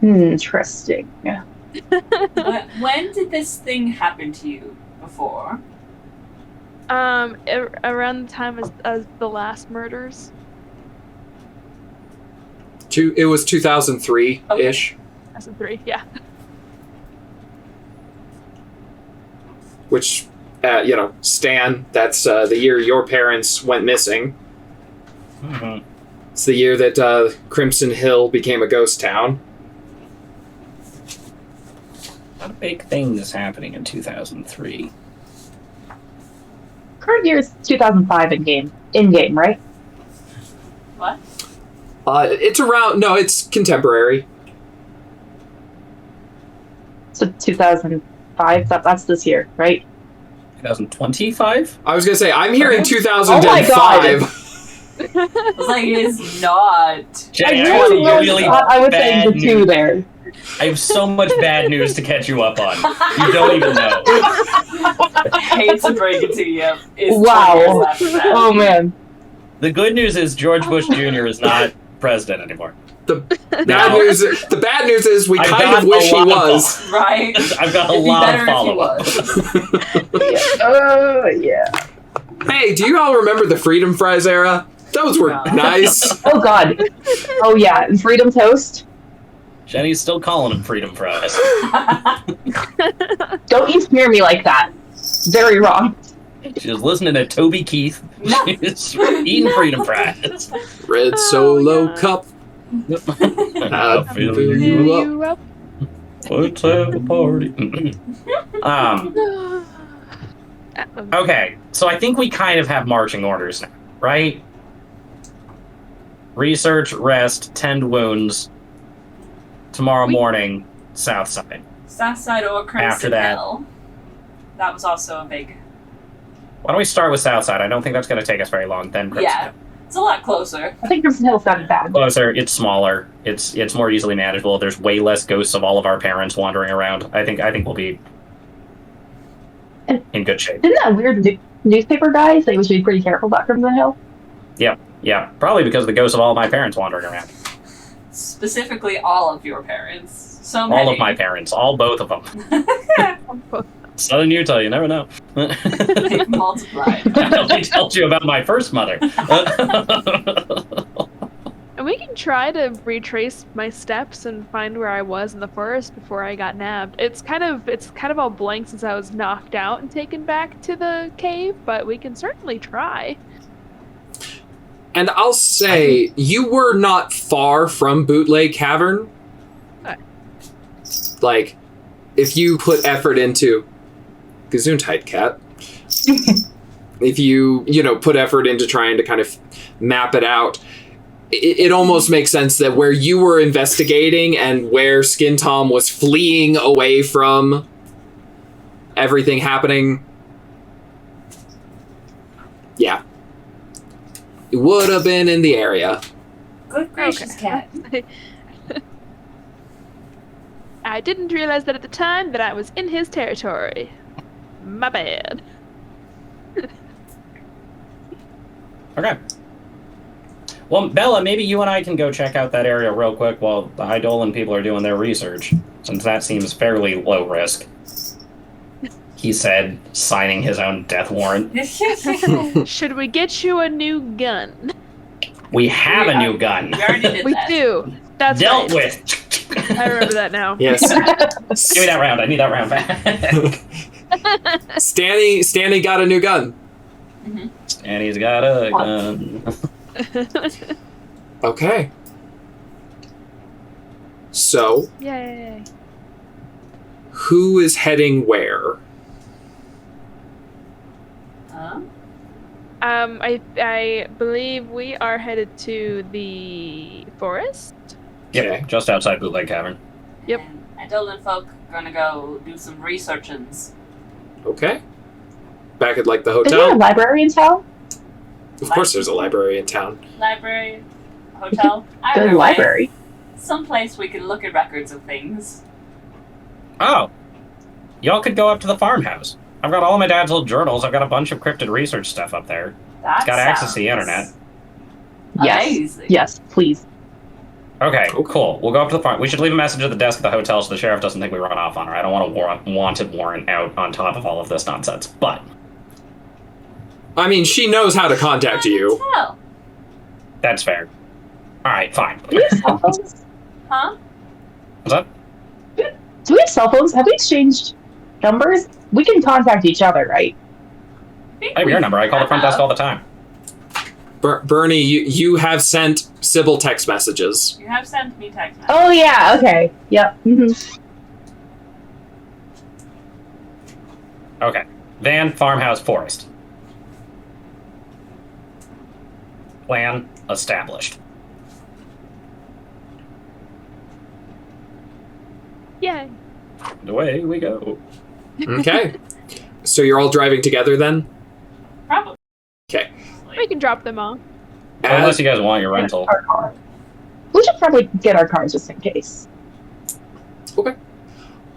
Interesting. Yeah. When did this thing happen to you before? Around the time as the last murders. It was 2003-ish. 2003, yeah. Which, Stan, that's the year your parents went missing. Mm-hmm. It's the year that Crimson Hill became a ghost town. A lot of big things happening in 2003. Current year is 2005 in-game, right? What? It's around... No, it's contemporary. So 2005, that's this year, right? 2025? I was going to say, I'm hearing Oh 2005. my God. I was like, it is not. Jay, I I really, have really thought I was saying the two there. I have so much bad news to catch you up on. You don't even know. I hate to break it to you. It's 20 Wow. years after that. Oh man. The good news is George Bush Jr. is not president anymore. The bad news is we I've kind got of wish a he lot of was. Right? I've got a It'd be lot better of if he follow-up. was. Yeah. Hey, do you all remember the Freedom Fries era? Those were No. nice. Oh god. Oh yeah. And Freedom Toast. Jenny's still calling him Freedom Fries. Don't you smear me like that. Very wrong. She's listening to Toby Keith. She's eating Freedom Fries. Red Solo God. Cup. I'll fill you up. Let's have a party. Okay, so I think we kind of have marching orders now, right? Research, rest, tend wounds. Tomorrow morning, South Side. Southside or Crimson After that. Hill. That was also a big... Why don't we start with South Side? I don't think that's going to take us very long. Then Crimson Yeah. Hill. It's a lot closer. I think Crimson Hill's not bad. Closer. It's smaller. It's more easily manageable. There's way less ghosts of all of our parents wandering around. I think we'll be in good shape. Didn't that weird newspaper guy say we should be pretty careful about Crimson Hill? Yeah, probably because of the ghosts of all my parents wandering around. Specifically all of your parents. So many. All of my parents, both of them. Southern Utah, you never know. They've multiplied. I only told you about my first mother. And we can try to retrace my steps and find where I was in the forest before I got nabbed. It's kind of all blank since I was knocked out and taken back to the cave, but we can certainly try. And I'll say, you were not far from Bootleg Cavern. Okay. Like, if you put effort into Gesundheit, Cat. If you put effort into trying to kind of map it out, it almost makes sense that where you were investigating and where Skin Tom was fleeing away from everything happening, yeah, it would have been in the area. Good gracious, Cat. I didn't realize that at the time that I was in his territory. My bad. Okay. Well, Bella, maybe you and I can go check out that area real quick while the Eidolon people are doing their research, since that seems fairly low risk. He said, signing his own death warrant. Should we get you a new gun? We have a new gun. We already did We that. do. That's Dealt right. with. I remember that now. Yes. Give me that round. I need that round back. Stanny got a new gun. And he's got a gun. Okay. So, Yay. who is heading where? Huh? I believe we are headed to the forest. Yep, just outside Bootleg Cavern. Yep. And Eidolon folk gonna go do some researchings. Okay. Back at, like, the Is there a hotel? library in town? Of course there's a library in town. Library, hotel, Good either way. library. someplace we can look at records of things. Oh. Y'all could go up to the farmhouse. I've got all my dad's old journals. I've got a bunch of cryptid research stuff up there. That Got access to the sounds internet. Yes. Amazing. Yes, please. Okay, cool. We'll go up to the farm. We should leave a message at the desk of the hotel so the sheriff doesn't think we run off on her. I don't want a wanted warrant out on top of all of this nonsense, but... I mean, she knows how to contact you. Hell. That's fair. Alright, fine. Do we have cell phones? Huh? What's up? Do we have cell phones? Have we exchanged numbers? We can contact each other, right? I have your number. I call the front desk all the time. Bernie, you have sent Sybil text messages. You have sent me text messages. Oh, yeah, okay. Yep. Okay. Van, farmhouse, forest. Plan established. Yay. And away we go. Okay. So you're all driving together then? Probably. Okay. We can drop them off. Unless you guys want your rental. Our car. We should probably get our cars just in case. Okay.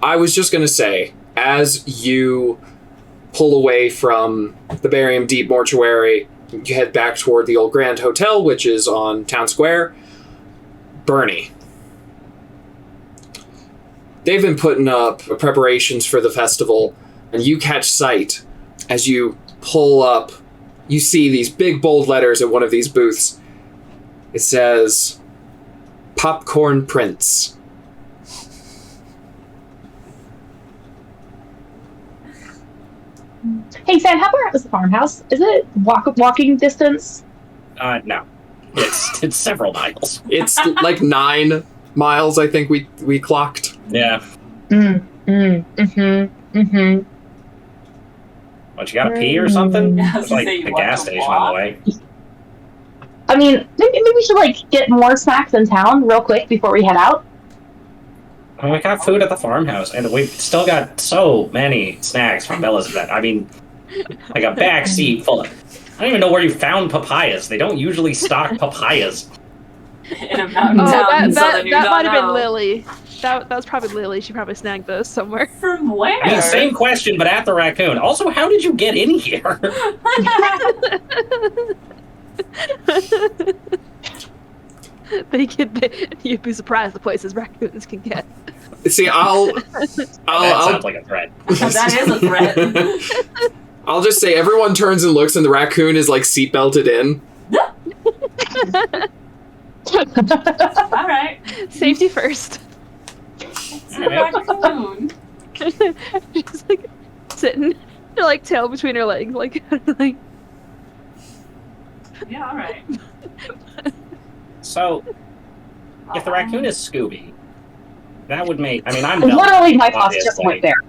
I was just going to say, as you pull away from the Barium Deep Mortuary, you head back toward the Old Grand Hotel, which is on Town Square. Bernie. They've been putting up preparations for the festival, and you catch sight as you pull up. You see these big bold letters at one of these booths. It says, Popcorn Prince. Hey, Sam, how far out is the farmhouse? Is it walking distance? No. It's several miles. It's like 9 miles, I think we clocked. Yeah. What, you gotta pee or something? Yeah, I was There's gonna like say, you the want gas to station walk? on the way. I mean, maybe we should, like, get more snacks in town real quick before we head out. I mean, we got food at the farmhouse, and we've still got so many snacks from Bella's event. I mean, like a back seat full of... I don't even know where you found papayas. They don't usually stock papayas. In a mountain Oh, town in that southern might have been Udano. Lily. That was probably Lily. She probably snagged those somewhere. From where? I mean, same question, but at the raccoon. Also, how did you get in here? You'd be surprised the places raccoons can get. See, I'll That sounds like a threat. That is a threat. I'll just say everyone turns and looks, and the raccoon is like seatbelted in. All right. Safety first. It's a raccoon. She's like sitting, her like tail between her legs, like. Yeah, all right. So, if the raccoon is Scooby, that would make... I mean, I'm Velma. Literally, my thoughts just obviously. went there.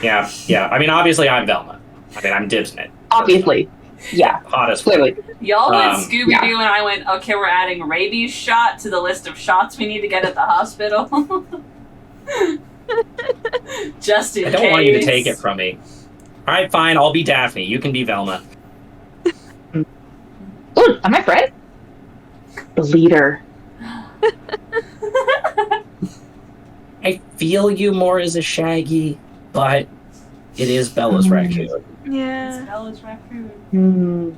Yeah. I mean, obviously, I'm Velma. I mean, I'm Dibsing it. Obviously. Yeah, Hottest. clearly. Y'all went Scooby-Doo yeah. and I went, okay, we're adding rabies shot to the list of shots we need to get at the hospital. Just in I case. don't want you to take it from me. All right, fine. I'll be Daphne. You can be Velma. Ooh, am I Fred? The leader. I feel you more as a Shaggy, but it is Bella's raccoon. Yeah. Bella's raccoon.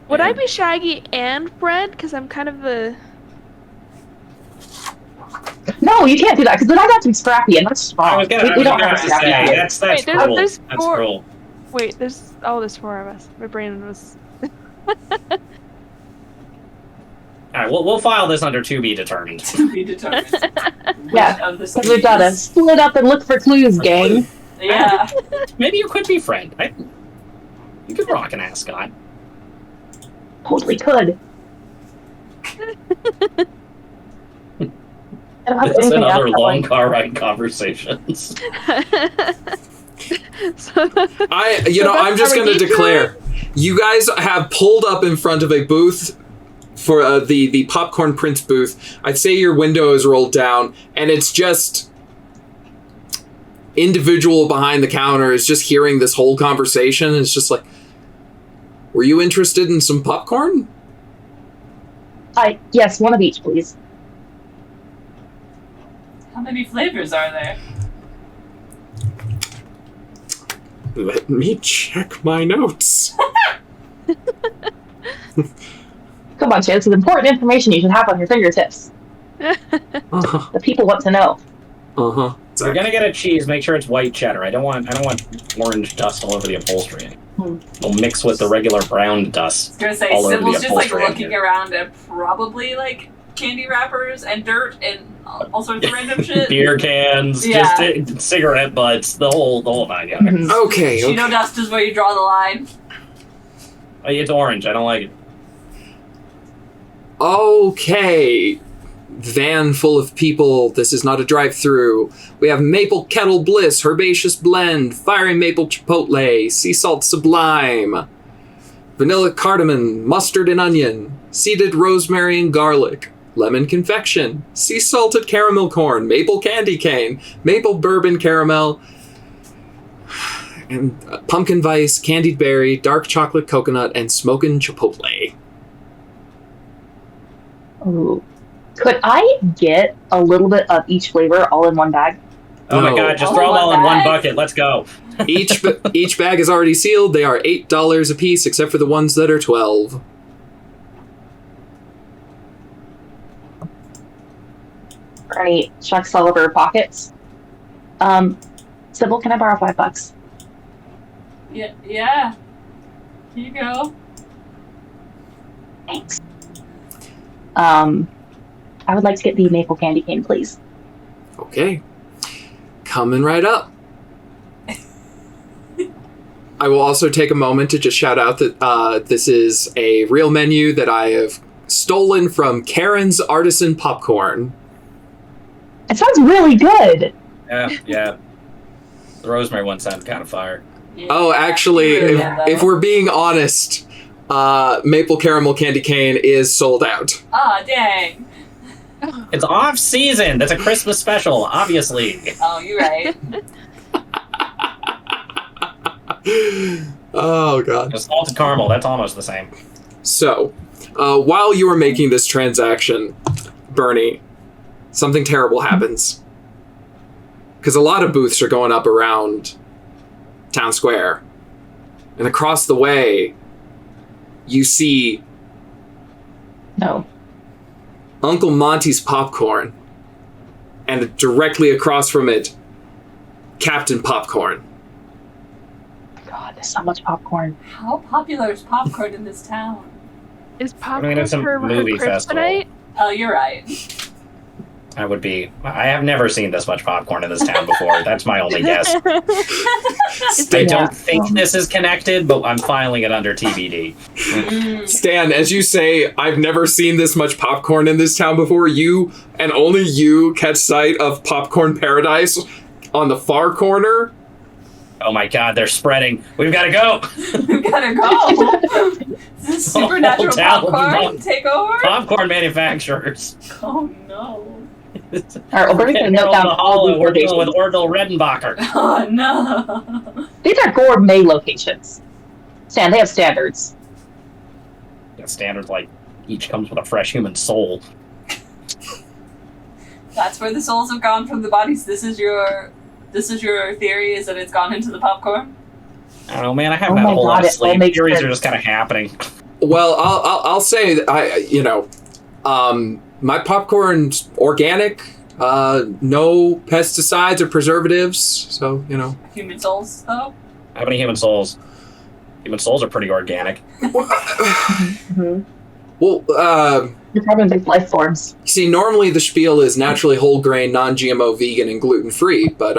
Would I be Shaggy and Fred? Because I'm kind of the. No, you can't do that, because then I'd have to be scrappy, and that's I wrong. was gonna, We don't I have was to gonna scrappy. say, that's Wait, cruel. there's That's four- cruel. Wait, there's 4 of us. My brain was. All right, we'll file this under to be determined. To be determined. Yeah, Of the because we've got to split up and look for clues, gang. Yeah. Maybe you could be friend. You could rock an ascot. Totally could. I don't have This and anything other else that, long like- car ride conversations. I'm just going to declare, you guys have pulled up in front of a booth for the Popcorn Prince booth. I'd say your window is rolled down, and it's just individual behind the counter is just hearing this whole conversation. It's just like, were you interested in some popcorn? Yes, one of each, please. many flavors are there? Let me check my notes. Come on, Chad. This is important information you should have on your fingertips. Uh-huh. The people want to know. Uh-huh. If you're gonna get a cheese, make sure it's white cheddar. I don't want orange dust all over the upholstery. It'll mix with the regular brown dust. I was gonna say, all over the Sybil's just like upholstery in looking here. around at probably like candy wrappers and dirt and all sorts of random shit. Beer cans, Yeah. just cigarette butts, the whole 9 yards. Mhm. Okay. Cheeto dust is where you draw the line. It's orange. I don't like it. Okay. Van full of people. This is not a drive-through. We have Maple Kettle Bliss, Herbaceous Blend, Fiery Maple Chipotle, Sea Salt Sublime, Vanilla Cardamom, Mustard and Onion, Seeded Rosemary and Garlic, Lemon Confection, Sea Salted Caramel Corn, Maple Candy Cane, Maple Bourbon Caramel, and Pumpkin Vice, Candied Berry, Dark Chocolate Coconut, and Smokin' Chipotle. Ooh. Could I get a little bit of each flavor all in one bag? Oh my No. god, just All throw them in all one in one bag? bucket. Let's go. Each bag is already sealed. They are $8 a piece, except for the ones that are 12. For any Chuck Sullivan pockets? Sybil, can I borrow $5? Yeah. Here you go. Thanks. I would like to get the maple candy cane, please. Okay. Coming right up. I will also take a moment to just shout out that this is a real menu that I have stolen from Karen's Artisan Popcorn. It sounds really good. Yeah. The rosemary one sounded kind of fire. Yeah. Oh, actually, if we're being honest, Maple Caramel Candy Cane is sold out. Ah, dang. It's off season. That's a Christmas special, obviously. Oh, you're right. Oh, God. Just salted caramel. That's almost the same. So, while you are making this transaction, Bernie, something terrible happens. Because a lot of booths are going up around Town Square. And across the way, you see No. Uncle Monty's Popcorn. And directly across from it, Captain Popcorn. God, there's so much popcorn. How popular is popcorn in this town? Is popcorn it's a her movie festival. kryptonite? Oh, you're right. I have never seen this much popcorn in this town before. That's my only guess. I don't think this is connected, but I'm filing it under TBD. Stan, as you say, I've never seen this much popcorn in this town before. You, and only you, catch sight of Popcorn Paradise on the far corner. Oh my god, they're spreading. We've got to go. We gotta go. Is this supernatural town popcorn of take over? Popcorn manufacturers. Oh no. All right, we're going to note down all these We're dealing with locations. Ordnal Redenbacher. Oh no. These are gourmet locations. Stan, they have standards. Standard, like, each comes with a fresh human soul. That's where the souls have gone from the bodies. This is your theory, is that it's gone into the popcorn? I don't know, man. I haven't Oh had my a whole God, lot of it all sleep. makes Theories sense. are just kind of happening. Well, I'll say that my popcorn's organic, no pesticides or preservatives. So Human souls, though? How many human souls? Human souls are pretty organic. Mm-hmm. Well, You're probably big life forms. see, normally the spiel is naturally whole grain, non-GMO, vegan, and gluten-free, but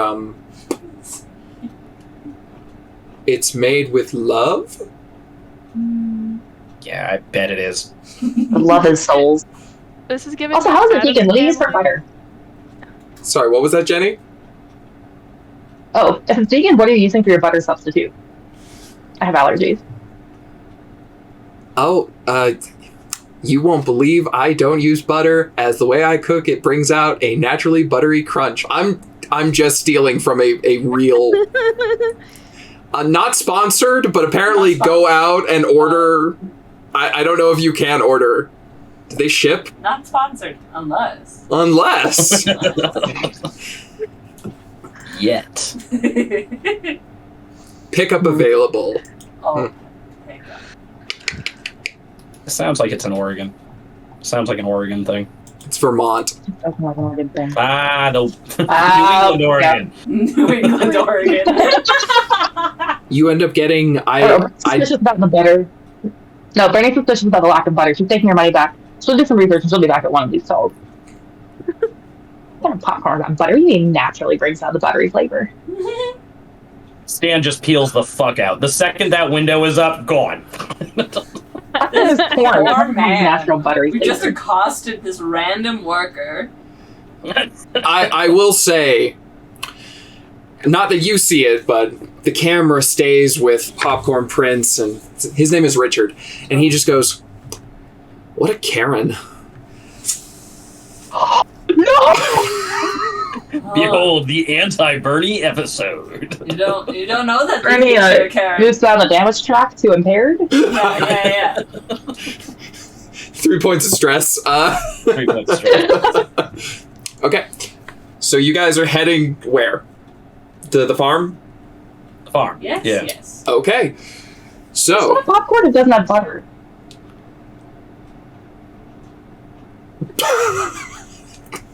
it's made with love. Yeah, I bet it is. Love is souls. This is giving. Also, me how's it Addams vegan? What do you use for Family. butter? Sorry, what was that, Jenny? Oh, if it's vegan, what are you using for your butter substitute? I have allergies. Oh, you won't believe I don't use butter, as the way I cook it brings out a naturally buttery crunch. I'm just stealing from a real, not sponsored, but apparently Not go out and order. I don't know if you can order. Do they ship? Not sponsored, unless. Unless. Yet. Pickup available. Oh, thank God. It sounds like it's in Oregon. Sounds like an Oregon thing. It's Vermont. That's not a good thing. No. Ah, New England, Oregon. New England, Oregon. You end up getting... Suspicious about the butter. No, Bernie's suspicious about the lack of butter. She's taking her money back. She'll do some research and she'll be back at one of these stalls. What kind of popcorn got butter? You mean naturally brings out the buttery flavor. Stan just peels the fuck out. The second that window is up, gone. This is corn. Poor man. Natural buttery We flavor. just accosted this random worker. I will say, not that you see it, but the camera stays with Popcorn Prince, and his name is Richard, and he just goes, "What a Karen." No! Behold, the anti-Bernie episode. You don't know that Bernie, they Karen. moves down the damage track to impaired. Yeah. 3 points of stress. 3 points straight. Okay. So you guys are heading where? To the farm? Farm. Yes, Yeah. yes. Okay. It's So, not popcorn, it doesn't have butter.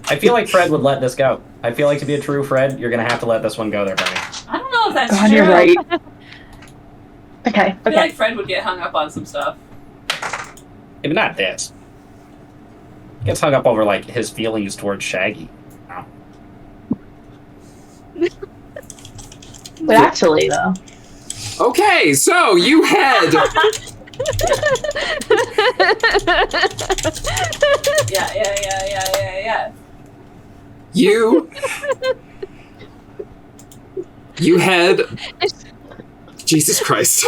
I feel like Fred would let this go. I feel like to be a true Fred, you're gonna have to let this one go there, Bernie. I don't know if that's God, true. you're right. Okay, I feel okay. like Fred would get hung up on some stuff. Maybe not this. Gets hung up over like his feelings towards Shaggy. But actually, though. okay, so you head. Yeah. You head. Jesus Christ.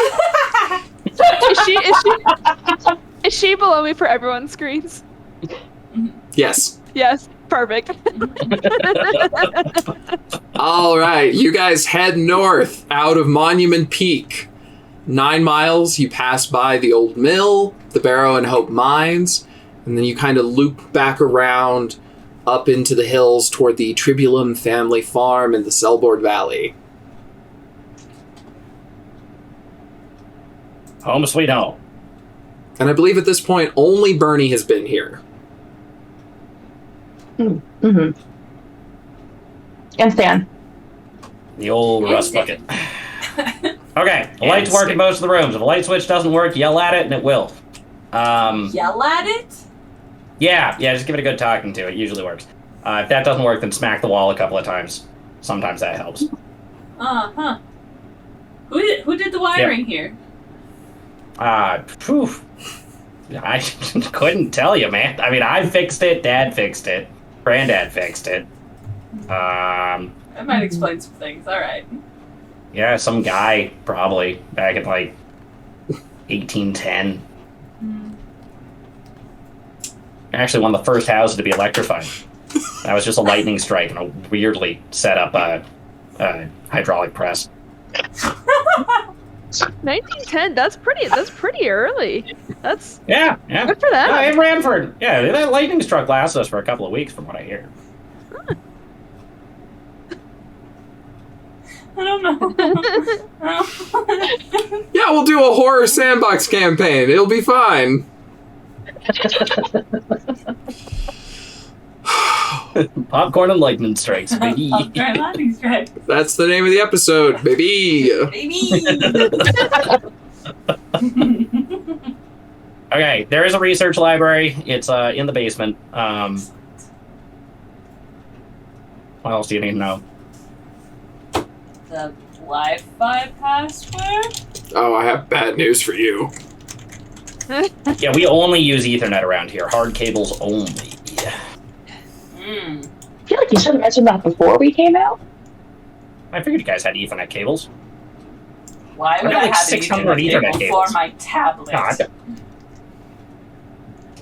Is she below me for everyone's screens? Yes. Yes, perfect. All right, you guys head north out of Monument Peak. 9 miles, you pass by the old mill, the Barrow and Hope mines, and then you kind of loop back around up into the hills toward the Tribulum family farm in the Selboard Valley. Home sweet home. And I believe at this point, only Bernie has been here. Mm-hmm. And Stan. The old rust bucket. Okay, the lights work in most of the rooms. If a light switch doesn't work, yell at it and it will. Yell at it? Yeah, just give it a good talking to. It usually works. If that doesn't work, then smack the wall a couple of times. Sometimes that helps. Huh. Who did the wiring here? Phew. I couldn't tell you, man. I mean, I fixed it, Dad fixed it, Granddad fixed it. That might explain some things, alright. Yeah, some guy, probably, back in, like, 1810. Actually, one of the first houses to be electrified. That was just a lightning strike and a weirdly set up hydraulic press. 1910. That's pretty early. That's Yeah. good for them. Yeah, in Ranford. Yeah, that lightning struck lasted us for a couple of weeks, from what I hear. I don't know. Yeah, we'll do a horror sandbox campaign. It'll be fine. Popcorn and lightning strikes, baby. Popcorn lightning strike. That's the name of the episode, baby. Okay, there is a research library. It's in the basement. What else do you need to know? The Wi-Fi password? Oh, I have bad news for you. Yeah, we only use Ethernet around here. Hard cables only. I feel like you should have mentioned that before we came out. I figured you guys had Ethernet cables. Why would got I like have 600 Ethernet for cables. my tablet? God.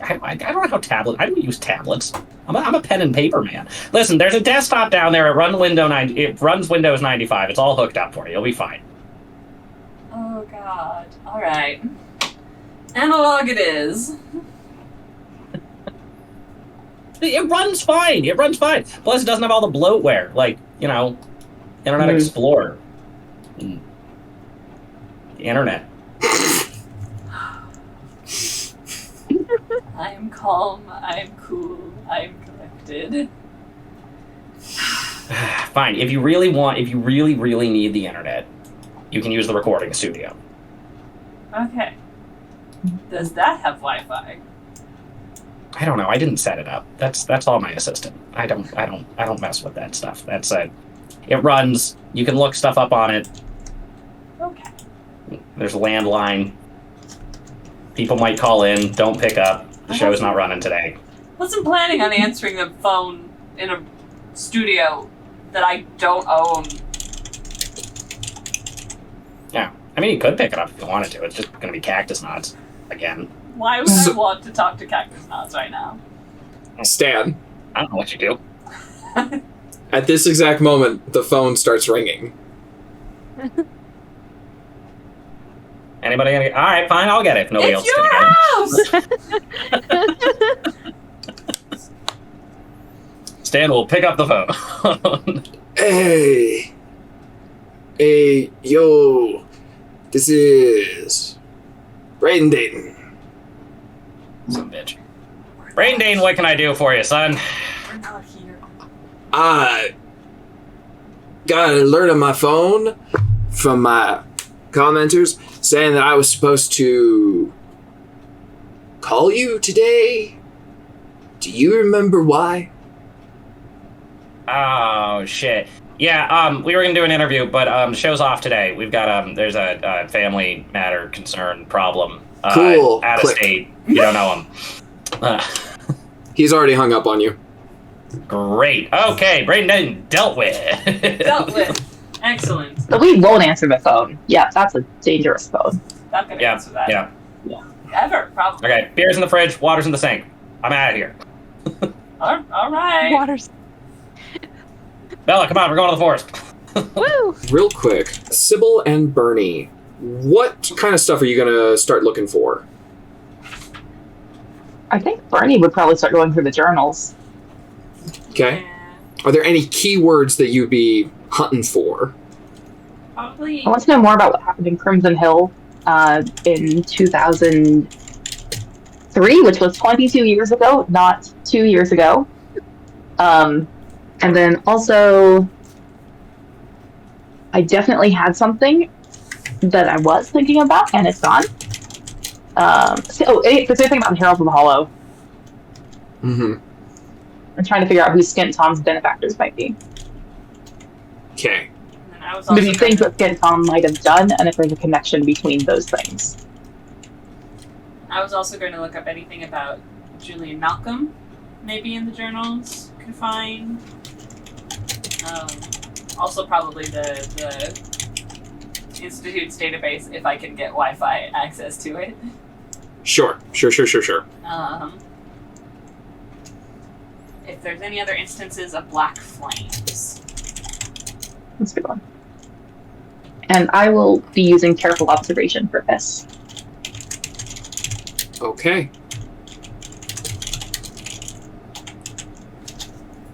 I don't know how tablets. I don't use tablets. I'm a pen and paper man. Listen, there's a desktop down there. It runs Windows 95. It's all hooked up for you. You'll be fine. Oh god. Alright. Analog it is. It runs fine. It runs fine. Plus, it doesn't have all the bloatware, like, Internet Explorer. The internet. I am calm, I am cool, I am collected. Fine. If you really need the internet, you can use the recording studio. Okay. Does that have Wi-Fi? I don't know. I didn't set it up. That's all my assistant. I don't mess with that stuff. That's it. It runs. You can look stuff up on it. Okay. There's a landline. People might call in. Don't pick up. The show's not running today. Wasn't planning on answering the phone in a studio that I don't own. Yeah. I mean, you could pick it up if you wanted to. It's just going to be cactus knots again. Why would I want to talk to Cactus Knots right now? Stan. I don't know what you do. At this exact moment, the phone starts ringing. Anybody gonna all right, fine, I'll get it if nobody else It's can your get house! it. Stan will pick up the phone. Hey, yo, this is Rayne Dayton. Some bitch. Rayne Dane, what can I do for you, son? We're not here. I got an alert on my phone from my commenters saying that I was supposed to call you today. Do you remember why? Oh, shit. Yeah, we were gonna do an interview, but the show's off today. We've got, there's a family matter concern problem. Cool. Out of Click. state. You don't know him. He's already hung up on you. Great. Okay, Rayne Dane dealt with. Dealt with. Excellent. So we won't answer the phone. Yeah, that's a dangerous phone. Not gonna answer that. Yeah. Ever, probably. Okay, beer's in the fridge, water's in the sink. I'm out of here. All right. Waters. Bella, come on, we're going to the forest. Woo! Real quick, Sybil and Bernie, what kind of stuff are you gonna start looking for? I think Bernie would probably start going through the journals. Okay. Yeah, Are there any keywords that you'd be hunting for? probably. I want to know more about what happened in Crimson Hill in 2003, which was 22 years ago, not 2 years ago. And then also, I definitely had something that I was thinking about, and it's gone. It's the same thing about the Heralds of the Hollow. Mm-hmm. I'm trying to figure out who Skint Tom's benefactors might be. Okay. And then I was also Maybe things that Skint Tom might have done, and if there's a connection between those things. I was also going to look up anything about Julian Malcolm, maybe in the journals could find. Also, probably the Institute's database if I can get Wi-Fi access to it. Sure. If there's any other instances of black flames. That's a good one. And I will be using careful observation for this. Okay.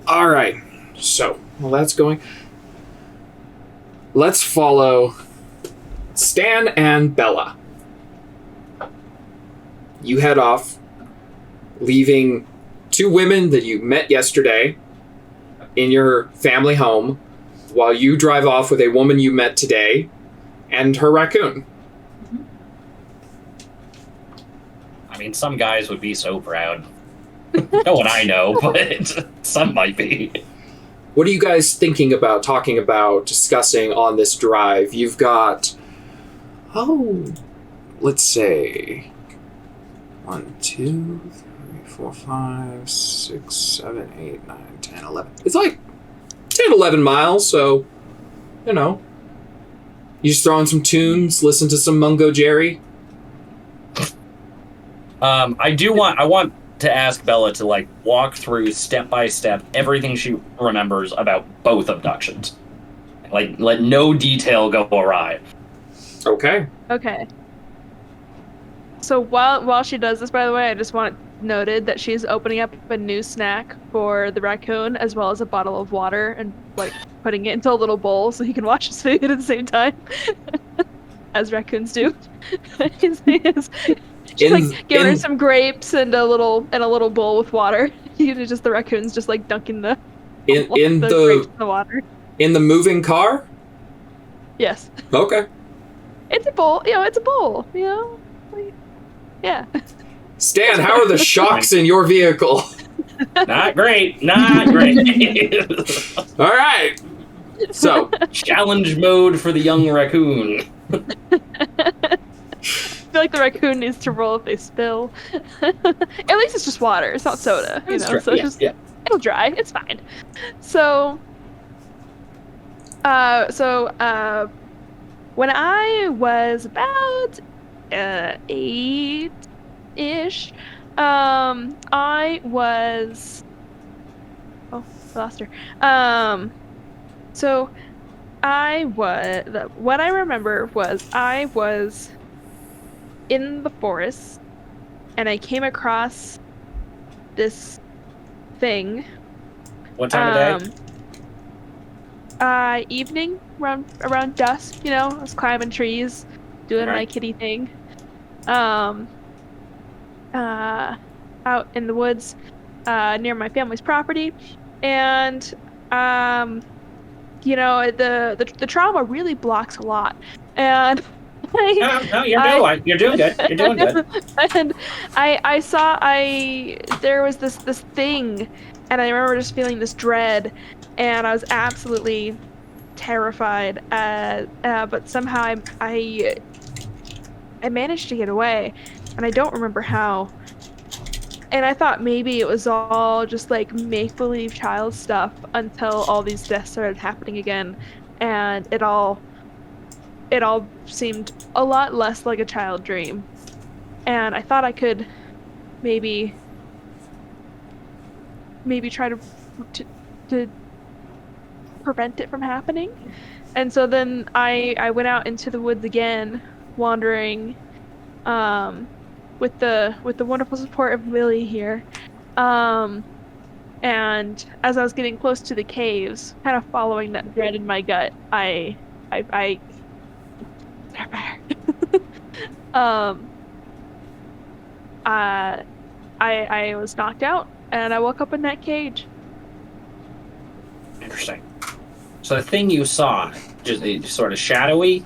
All right. So, while that's going, let's follow Stan and Bella. You head off, leaving two women that you met yesterday in your family home, while you drive off with a woman you met today and her raccoon. I mean, some guys would be so proud. No one I know, but some might be. What are you guys thinking about, talking about, discussing on this drive? You've got, let's say, 1, 2, 3, 4, 5, 6, 7, 8, 9, 10, 11. It's like 10, 11 miles, so, you know. You just throw in some tunes, listen to some Mungo Jerry. I want to ask Bella to like walk through step by step everything she remembers about both abductions. Like, let no detail go awry. Okay. Okay. So while she does this, by the way, I just want it noted that she's opening up a new snack for the raccoon, as well as a bottle of water, and like putting it into a little bowl so he can watch his food at the same time, as raccoons do. She's like giving her some grapes and a little bowl with water. Just the raccoon's just like dunking the grapes in the water. In the moving car? Yes. Okay. It's a bowl. It's a bowl. Yeah. Stan, how are the shocks in your vehicle? Not great. Not great. All right. So, challenge mode for the young raccoon. I feel like the raccoon needs to roll if they spill. At least it's just water. It's not soda. It'll dry. It's fine. So, when I was about 8-ish, I was... Oh, I lost her. So I was... What I remember was I was in the forest, and I came across this thing. What time of day? Evening, around dusk, I was climbing trees, doing my kitty thing. Out in the woods, near my family's property. And, the trauma really blocks a lot. And No, you're doing good. You're doing good. And I saw there was this thing, and I remember just feeling this dread, and I was absolutely terrified. But somehow I managed to get away, and I don't remember how. And I thought maybe it was all just like make-believe child stuff until all these deaths started happening again, and it all seemed a lot less like a child dream. And I thought I could maybe try to prevent it from happening. And so then I went out into the woods again, wandering, with the wonderful support of Lily here. And as I was getting close to the caves, kind of following that dread in my gut, I was knocked out, and I woke up in that cage. Interesting. So the thing you saw, just sort of shadowy.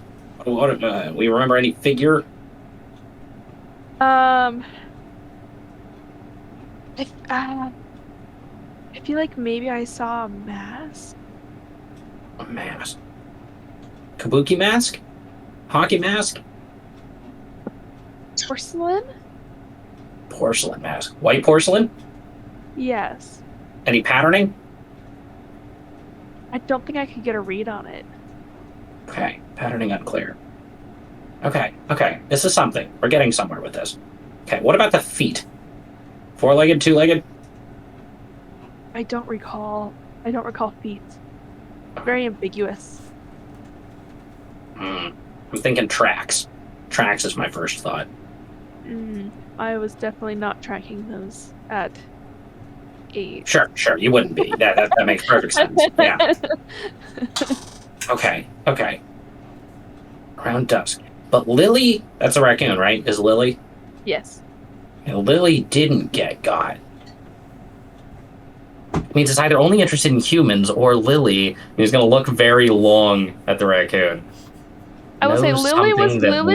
What? We remember any figure? I feel like maybe I saw a mask. A mask. Kabuki mask? Hockey mask? Porcelain? Porcelain mask. White porcelain? Yes. Any patterning? I don't think I could get a read on it. Okay. Patterning unclear. Okay. This is something. We're getting somewhere with this. Okay, what about the feet? 4-legged, 2-legged? I don't recall feet. Very ambiguous. I'm thinking tracks. Tracks is my first thought. I was definitely not tracking those at 8. Sure, you wouldn't be. That makes perfect sense. Yeah. Okay. Around dusk. But Lily, that's a raccoon, right? Is Lily? Yes. Lily didn't get got. It means it's either only interested in humans or Lily, and he's going to look very long at the raccoon. I will say Lily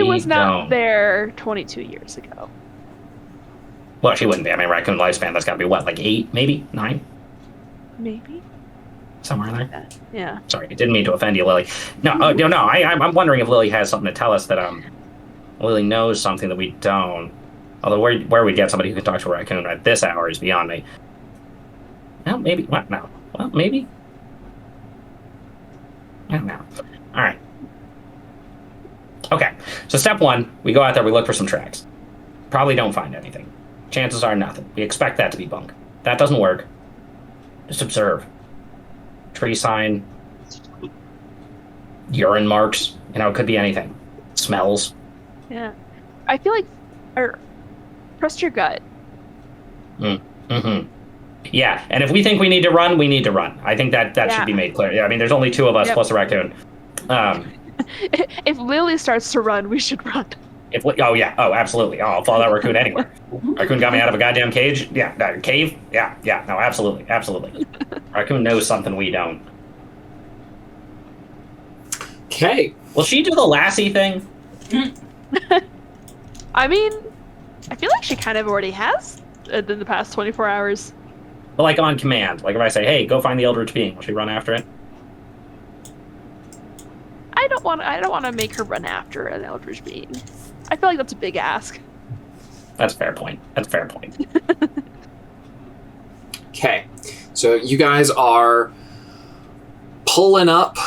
was not there 22 years ago. Well, she wouldn't be. I mean, raccoon lifespan, that's got to be what, like 8, maybe? 9? Maybe. Somewhere in there? Yeah. Sorry, I didn't mean to offend you, Lily. No. I'm wondering if Lily has something to tell us that Lily knows something that we don't. Although where we get somebody who can talk to a raccoon at this hour is beyond me. Well, maybe. What? No. Well, maybe. I don't know. All right. Okay. So step 1, we go out there, we look for some tracks. Probably don't find anything. Chances are nothing. We expect that to be bunk. That doesn't work. Just observe. Tree sign. Urine marks. It could be anything. Smells. Yeah. I feel like Or trust your gut. Mm-hmm. Yeah, and if we think we need to run, we need to run. I think that should be made clear. Yeah, I mean, there's only 2 of us plus a raccoon. If Lily starts to run, we should run. Absolutely. I'll follow that raccoon anywhere. Raccoon got me out of a goddamn cage. Yeah, cave. Yeah. No, absolutely. Raccoon knows something we don't. Okay. Will she do the lassie thing? I mean, I feel like she kind of already has in the past 24 hours. But like on command. Like if I say, hey, go find the Eldritch Being, will she run after it? I don't want to make her run after an Eldritch Being. I feel like that's a big ask. That's a fair point. Okay. So you guys are pulling up.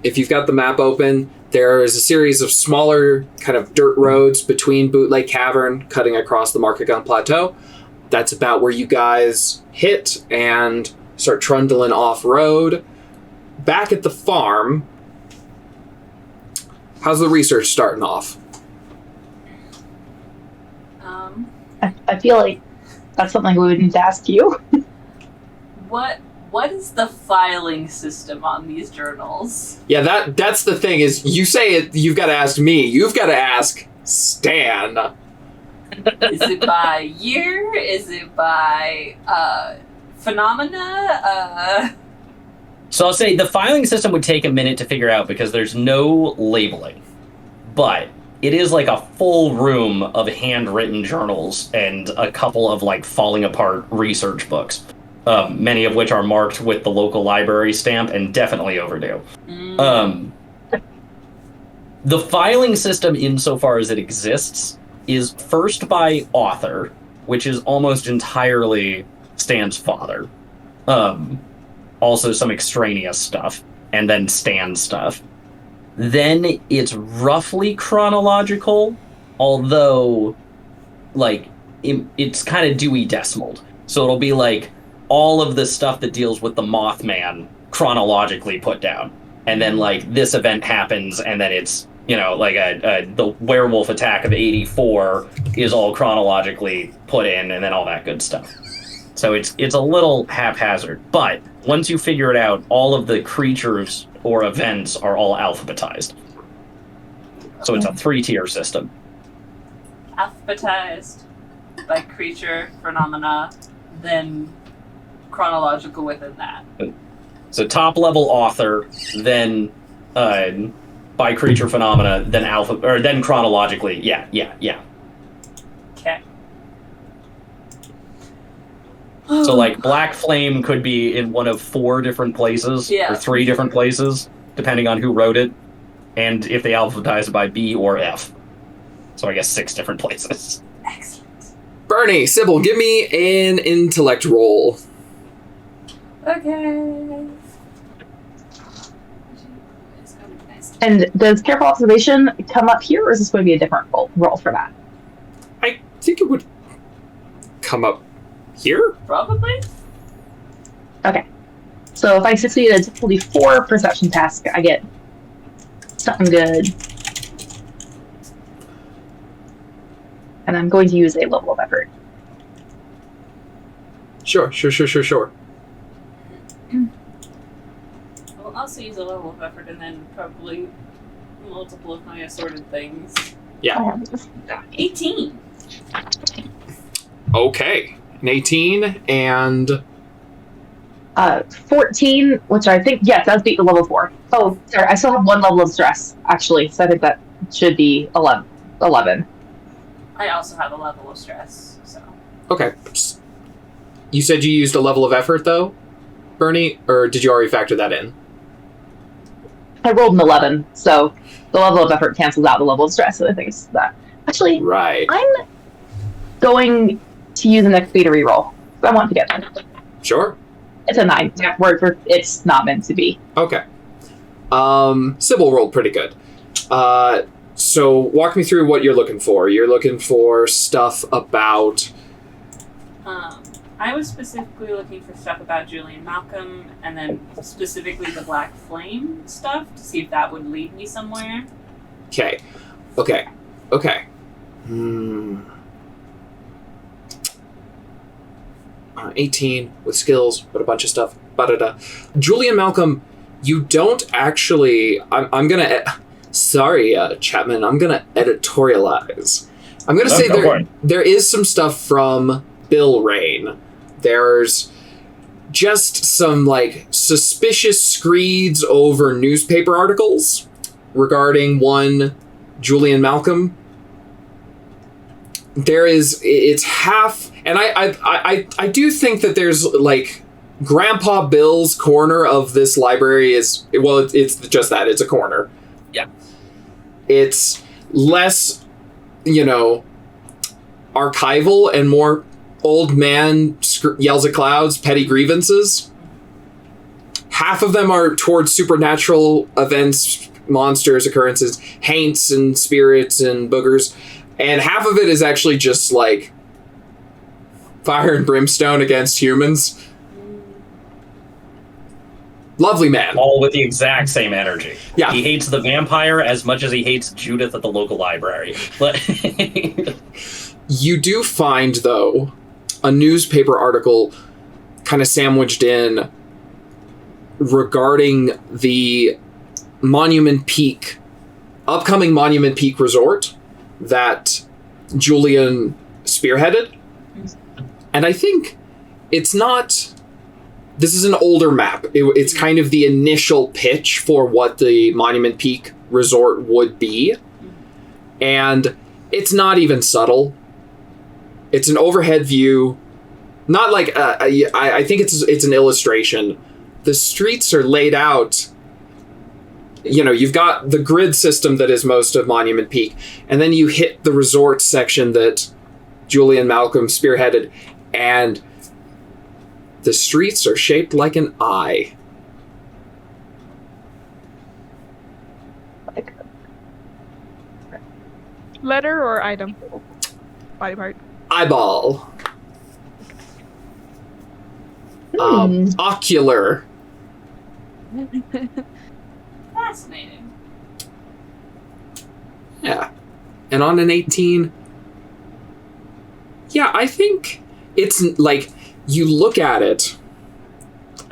If you've got the map open, there is a series of smaller kind of dirt roads between Bootleg Cavern cutting across the Market Gun Plateau. That's about where you guys hit and start trundling off-road. Back at the farm, how's the research starting off? I feel like that's something we would need to ask you. What is the filing system on these journals? Yeah, that's the thing is you say it, you've got to ask me. You've got to ask Stan. Is it by year? Is it by phenomena? So I'll say the filing system would take a minute to figure out because there's no labeling. But it is like a full room of handwritten journals and a couple of like falling apart research books. Many of which are marked with the local library stamp and definitely overdue. The filing system, insofar as it exists, is first by author, which is almost entirely Stan's father. Also some extraneous stuff, and then Stan's stuff. Then it's roughly chronological, although, like, it's kind of Dewey Decimaled. So it'll be like all of the stuff that deals with the Mothman chronologically put down. And then, like, this event happens, and then it's, like the werewolf attack of 84 is all chronologically put in, and then all that good stuff. So it's a little haphazard. But once you figure it out, all of the creatures or events are all alphabetized. So it's a 3-tier system. Alphabetized by creature, phenomena, then chronological within that. So top level author, then by creature, phenomena, then then chronologically. Yeah. Okay. So like Black Flame could be in one of 4 different places, or 3 different places, depending on who wrote it, and if they alphabetize it by B or F. So I guess 6 different places. Excellent. Bernie, Sybil, give me an intellect roll. Okay. And does careful observation come up here, or is this going to be a different roll for that? I think it would come up here? Probably. Okay. So if I succeed at a difficulty 4 perception task, I get something good. And I'm going to use a level of effort. Sure. I'll also use a level of effort and then probably multiple of my assorted things. Yeah. 18. Okay. An 18 and 14, which I think, yes, that's beat the level 4. Oh, sorry, I still have 1 level of stress, actually, so I think that should be 11. I also have a level of stress, so. okay. You said you used a level of effort, though, Bernie? Or did you already factor that in? I rolled an 11, so the level of effort cancels out the level of stress, so I think it's that. Actually, right. I'm going to use an XP to reroll. I want to get that. Sure. It's a 9. It's not meant to be. Okay. Sybil rolled pretty good. So walk me through what you're looking for. You're looking for stuff about... I was specifically looking for stuff about Julian Malcolm, and then specifically the Black Flame stuff, to see if that would lead me somewhere. Okay. 18 with skills, but a bunch of stuff. Ba-da-da. Julian Malcolm, you don't actually... I'm going to... Sorry, Chapman, I'm going to editorialize. I'm going to say there is some stuff from Bill Rayne. There's just some, like, suspicious screeds over newspaper articles regarding one Julian Malcolm. It's half, and I do think that there's, like, Grandpa Bill's corner of this library is, well, it's just that, it's a corner. Yeah. It's less, archival and more old man yells at clouds, petty grievances. Half of them are towards supernatural events, monsters, occurrences, haints and spirits and boogers. And half of it is actually just, like, fire and brimstone against humans. Lovely man. All with the exact same energy. Yeah. He hates the vampire as much as he hates Judith at the local library. But you do find, though, a newspaper article kind of sandwiched in regarding the upcoming Monument Peak resort that Julian spearheaded. And I think it's not... This is an older map. It's kind of the initial pitch for what the Monument Peak resort would be. And it's not even subtle. It's an overhead view. Not like... I think it's an illustration. The streets are laid out... you've got the grid system that is most of Monument Peak, and then you hit the resort section that Julian Malcolm spearheaded, and the streets are shaped like an eye. Letter or item? Body part. Eyeball. Ocular. Fascinating. Yeah. And on an 18, yeah, I think it's like, you look at it,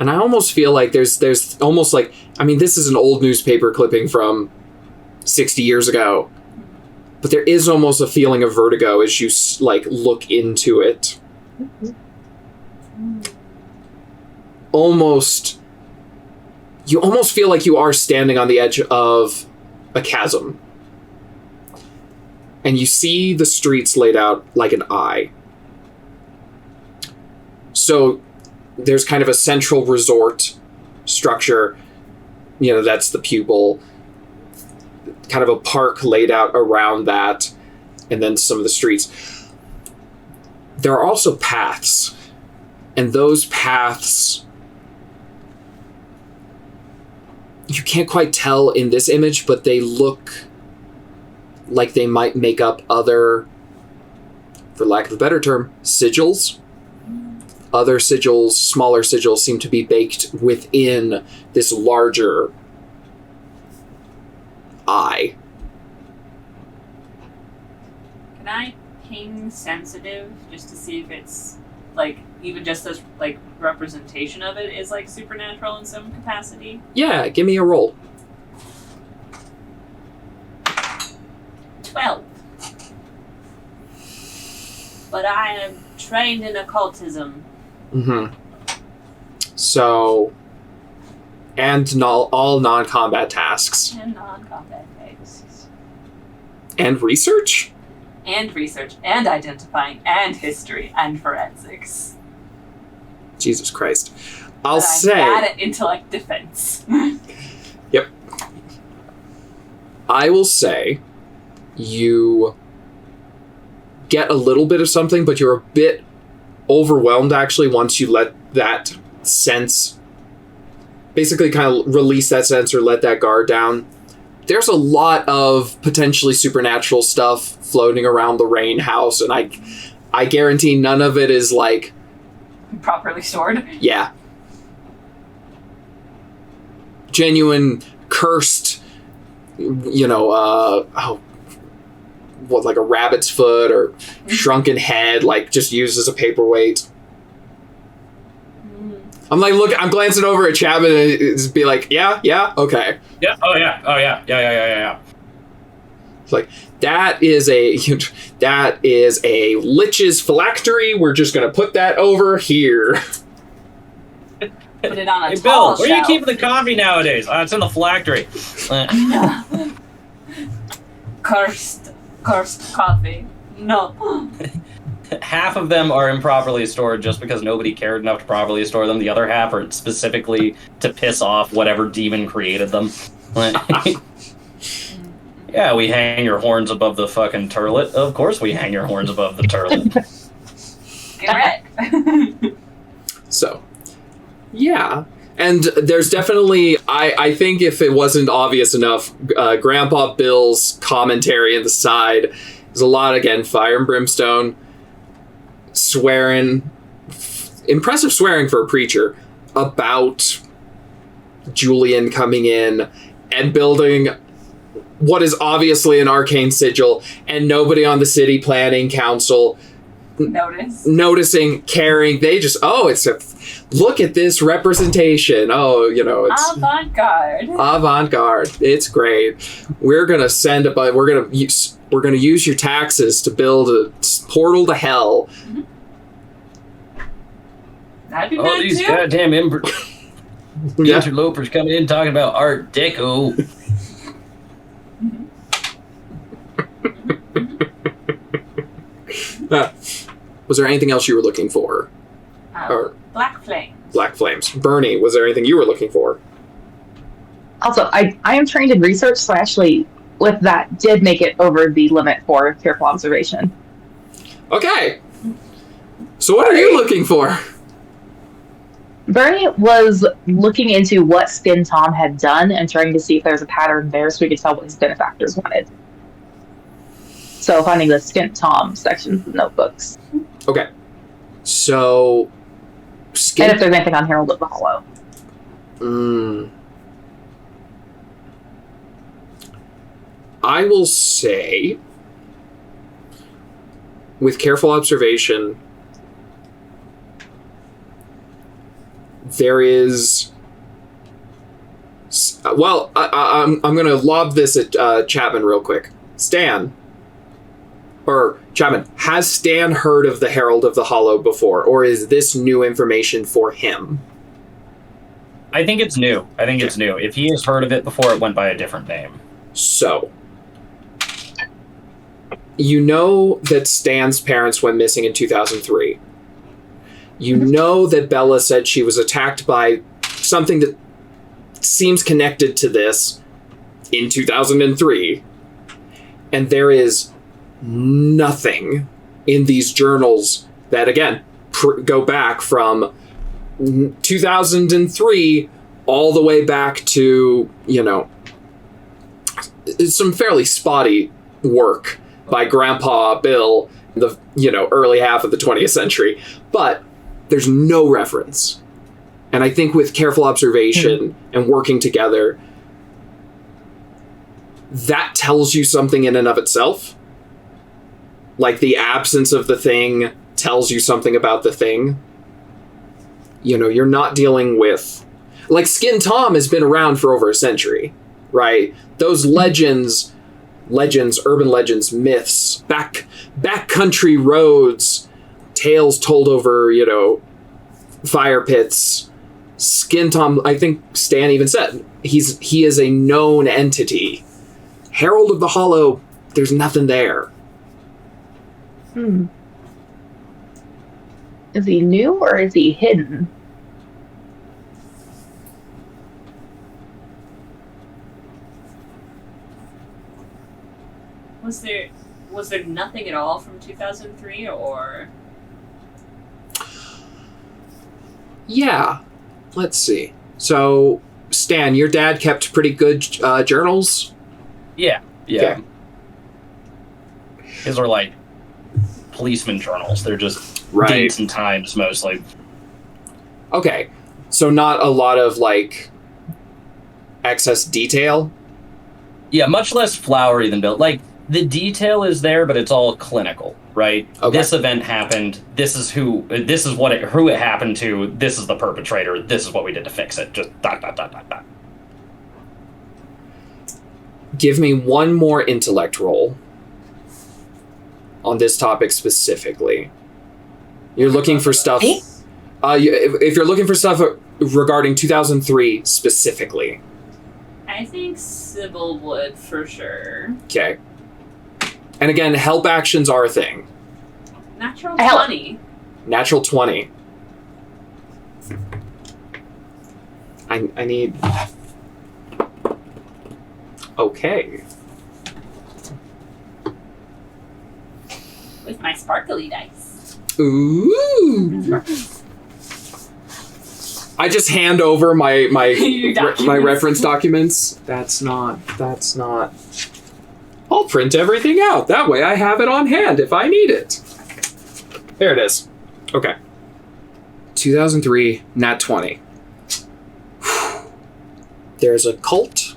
and I almost feel like there's almost like, I mean, this is an old newspaper clipping from 60 years ago, but there is almost a feeling of vertigo as you, like, look into it. You almost feel like you are standing on the edge of a chasm. And you see the streets laid out like an eye. So there's kind of a central resort structure. That's the pupil. Kind of a park laid out around that. And then some of the streets. There are also paths. And those paths... You can't quite tell in this image, but they look like they might make up other, for lack of a better term, sigils. Other sigils, smaller sigils, seem to be baked within this larger eye. Can I ping sensitive just to see if it's, like, even just as, like, representation of it is, like, supernatural in some capacity? Yeah, give me a roll. 12. But I am trained in occultism. Mm-hmm. So, and all non-combat tasks. And non-combat tasks. And research? And research, and identifying, and history, and forensics. Jesus Christ. But I'm bad at intellect defense. Yep. I will say you get a little bit of something, but you're a bit overwhelmed, actually, once you let that sense... Basically kind of release that sense or let that guard down. There's a lot of potentially supernatural stuff floating around the Rayne house, and I guarantee none of it is, like... Properly stored? Yeah. Genuine, cursed, like a rabbit's foot or shrunken head, like, just used as a paperweight. I'm like, look, I'm glancing over at Chapman and it's be like, yeah, okay. Yeah. Oh yeah. It's like, that is a Lich's phylactery. We're just gonna put that over here. Put it on a Hey, tall Bill, where are you shelf. keeping the coffee nowadays? It's in the phylactery. Cursed coffee. No. Half of them are improperly stored just because nobody cared enough to properly store them. The other half are specifically to piss off whatever demon created them. Yeah, we hang your horns above the fucking turlet. Of course we hang your horns above the turlet. Get wrecked. So, yeah. And there's definitely, I think if it wasn't obvious enough, Grandpa Bill's commentary in the side is a lot, again, fire and brimstone, swearing, impressive swearing for a preacher, about Julian coming in and building what is obviously an arcane sigil, and nobody on the city planning council noticing, caring. They just, look at this representation. It's avant-garde. It's great. We're gonna we're gonna use your taxes to build a portal to hell. That'd be good These too. goddamn interlopers coming in talking about Art Deco. Was there anything else you were looking for? Or Black flame. Black flames. Bernie, was there anything you were looking for? Also, I am trained in research, so actually, with that, did make it over the limit for careful observation. Okay. So what are you looking for? Bernie was looking into what Skin Tom had done and trying to see if there's a pattern there so we could tell what his benefactors wanted. So finding the Skin Tom sections of notebooks. Okay. So... And if there's anything on Herald of the Hollow. I will say, with careful observation, there is... Well, I'm going to lob this at Chapman real quick. Chapman, has Stan heard of the Herald of the Hollow before, or is this new information for him? I think it's new. If he has heard of it before, it went by a different name. So, you know that Stan's parents went missing in 2003. You know that Bella said she was attacked by something that seems connected to this in 2003. And there is nothing in these journals that, again, go back from 2003 all the way back to, some fairly spotty work by Grandpa Bill in the, early half of the 20th century. But there's no reference. And I think with careful observation and working together, that tells you something in and of itself. Like the absence of the thing tells you something about the thing. You're not dealing with... Like, Skin Tom has been around for over a century, right? Those legends, urban legends, myths, backcountry roads, tales told over, fire pits. Skin Tom, I think Stan even said, he is a known entity. Herald of the Hollow, there's nothing there. Is he new or is he hidden? Was there nothing at all from 2003, or? Yeah. Let's see. So, Stan, your dad kept pretty good journals? Yeah. Okay. His are like policeman journals. They're just Right. dates and times mostly. Okay. So not a lot of, excess detail? Yeah, much less flowery than Bill. Like, The detail is there, but it's all clinical, right? Okay. This event happened. This is who it happened to. This is the perpetrator. This is what we did to fix it. Just ... Give me one more intellect roll on this topic specifically. You're looking for stuff. If you're looking for stuff regarding 2003 specifically. I think Sybil would for sure. Okay. And again, help actions are a thing. Natural Help. 20. Natural 20. I need... Okay. With my sparkly dice. Ooh. I just hand over my Your documents. my reference documents. That's not. I'll print everything out. That way I have it on hand if I need it. There it is. Okay. 2003, nat 20. There's a cult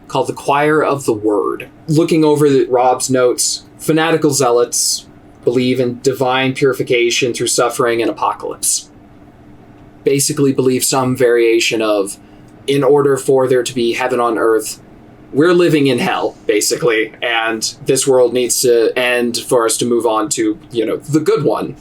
called the Choir of the Word. Looking over Rob's notes, fanatical zealots believe in divine purification through suffering and apocalypse. Basically believe some variation of, in order for there to be heaven on earth, we're living in hell, basically, and this world needs to end for us to move on to, the good one.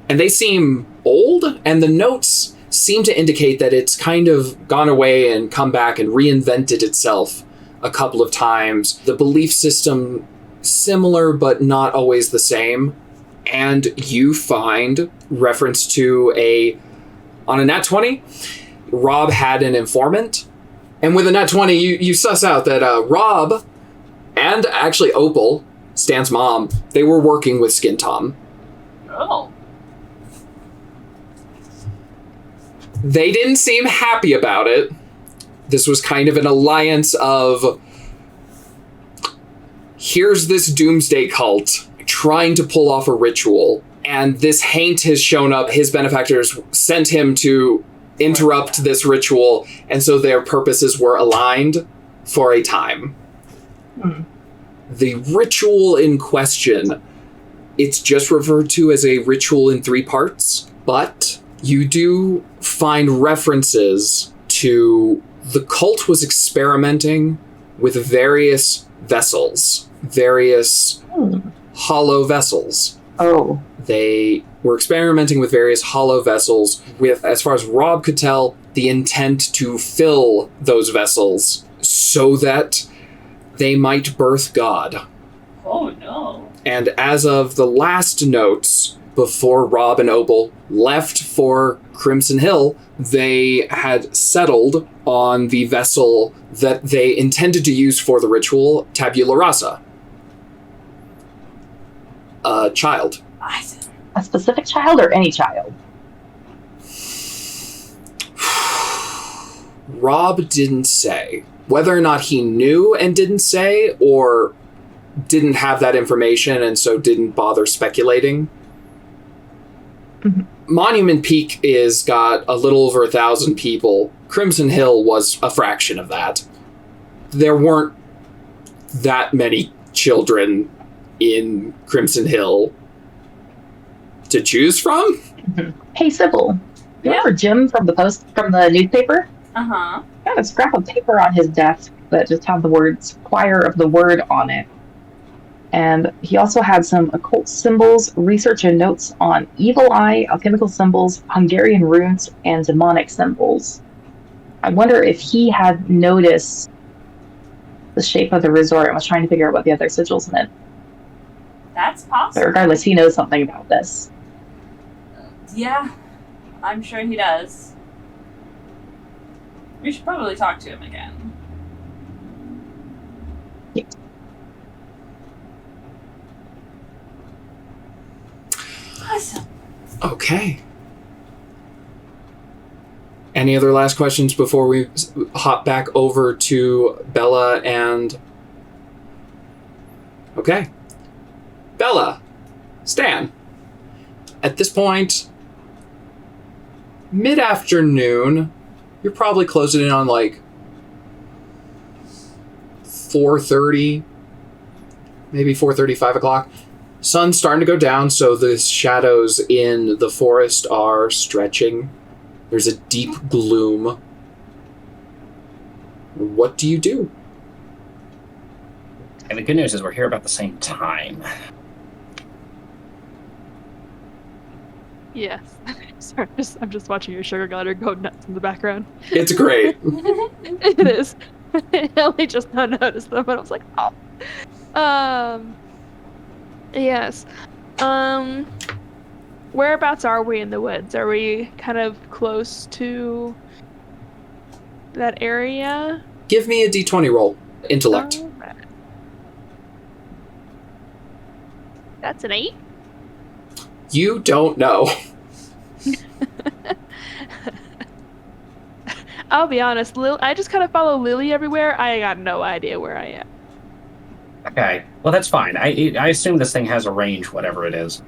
And they seem old, and the notes seem to indicate that it's kind of gone away and come back and reinvented itself a couple of times. The belief system, similar but not always the same. And you find reference to on a nat 20, Rob had an informant. And with a nat 20, you suss out that Rob and actually Opal, Stan's mom, they were working with Skin Tom. Oh. They didn't seem happy about it. This was kind of an alliance of, here's this doomsday cult trying to pull off a ritual, and this haint has shown up. His benefactors sent him to interrupt this ritual, and so their purposes were aligned for a time. The ritual in question, it's just referred to as a ritual in 3 parts, but you do find references to the cult was experimenting with various vessels, various hollow vessels. Oh. They were experimenting with various hollow vessels with, as far as Rob could tell, the intent to fill those vessels so that they might birth God. Oh, no. And as of the last notes, before Rob and Opal left for Crimson Hill, they had settled on the vessel that they intended to use for the ritual, Tabula Rasa. A child. A specific child or any child? Rob didn't say. Whether or not he knew and didn't say, or didn't have that information and so didn't bother speculating. Mm-hmm. Monument Peak is got a little over 1,000 people. Crimson Hill was a fraction of that. There weren't that many children in Crimson Hill to choose from. Mm-hmm. Hey, Sybil, you remember Jim from the newspaper? Uh-huh. Got a scrap of paper on his desk that just had the words Choir of the Word on it. And he also had some occult symbols, research and notes on evil eye, alchemical symbols, Hungarian runes, and demonic symbols. I wonder if he had noticed the shape of the resort and was trying to figure out what the other sigils meant. That's possible. But regardless, he knows something about this. Yeah, I'm sure he does. We should probably talk to him again. Yeah. Awesome. Okay. Any other last questions before we hop back over to Bella and... Okay. Bella. Stan. At this point, mid-afternoon, you're probably closing in on like 4:30, maybe 4:30, 5 o'clock. Sun's starting to go down, so the shadows in the forest are stretching. There's a deep gloom. What do you do? And the good news is we're here about the same time. Yes. Sorry, I'm just watching your sugar glider go nuts in the background. It's great. It is. I only just now noticed them, and I was like, oh. Yes. Whereabouts are we in the woods? Are we kind of close to that area? Give me a d20 roll. Intellect. Alright. That's an 8. You don't know. I'll be honest, I just kind of follow Lily everywhere. I got no idea where I am. Okay, well that's fine. I assume this thing has a range, whatever it is.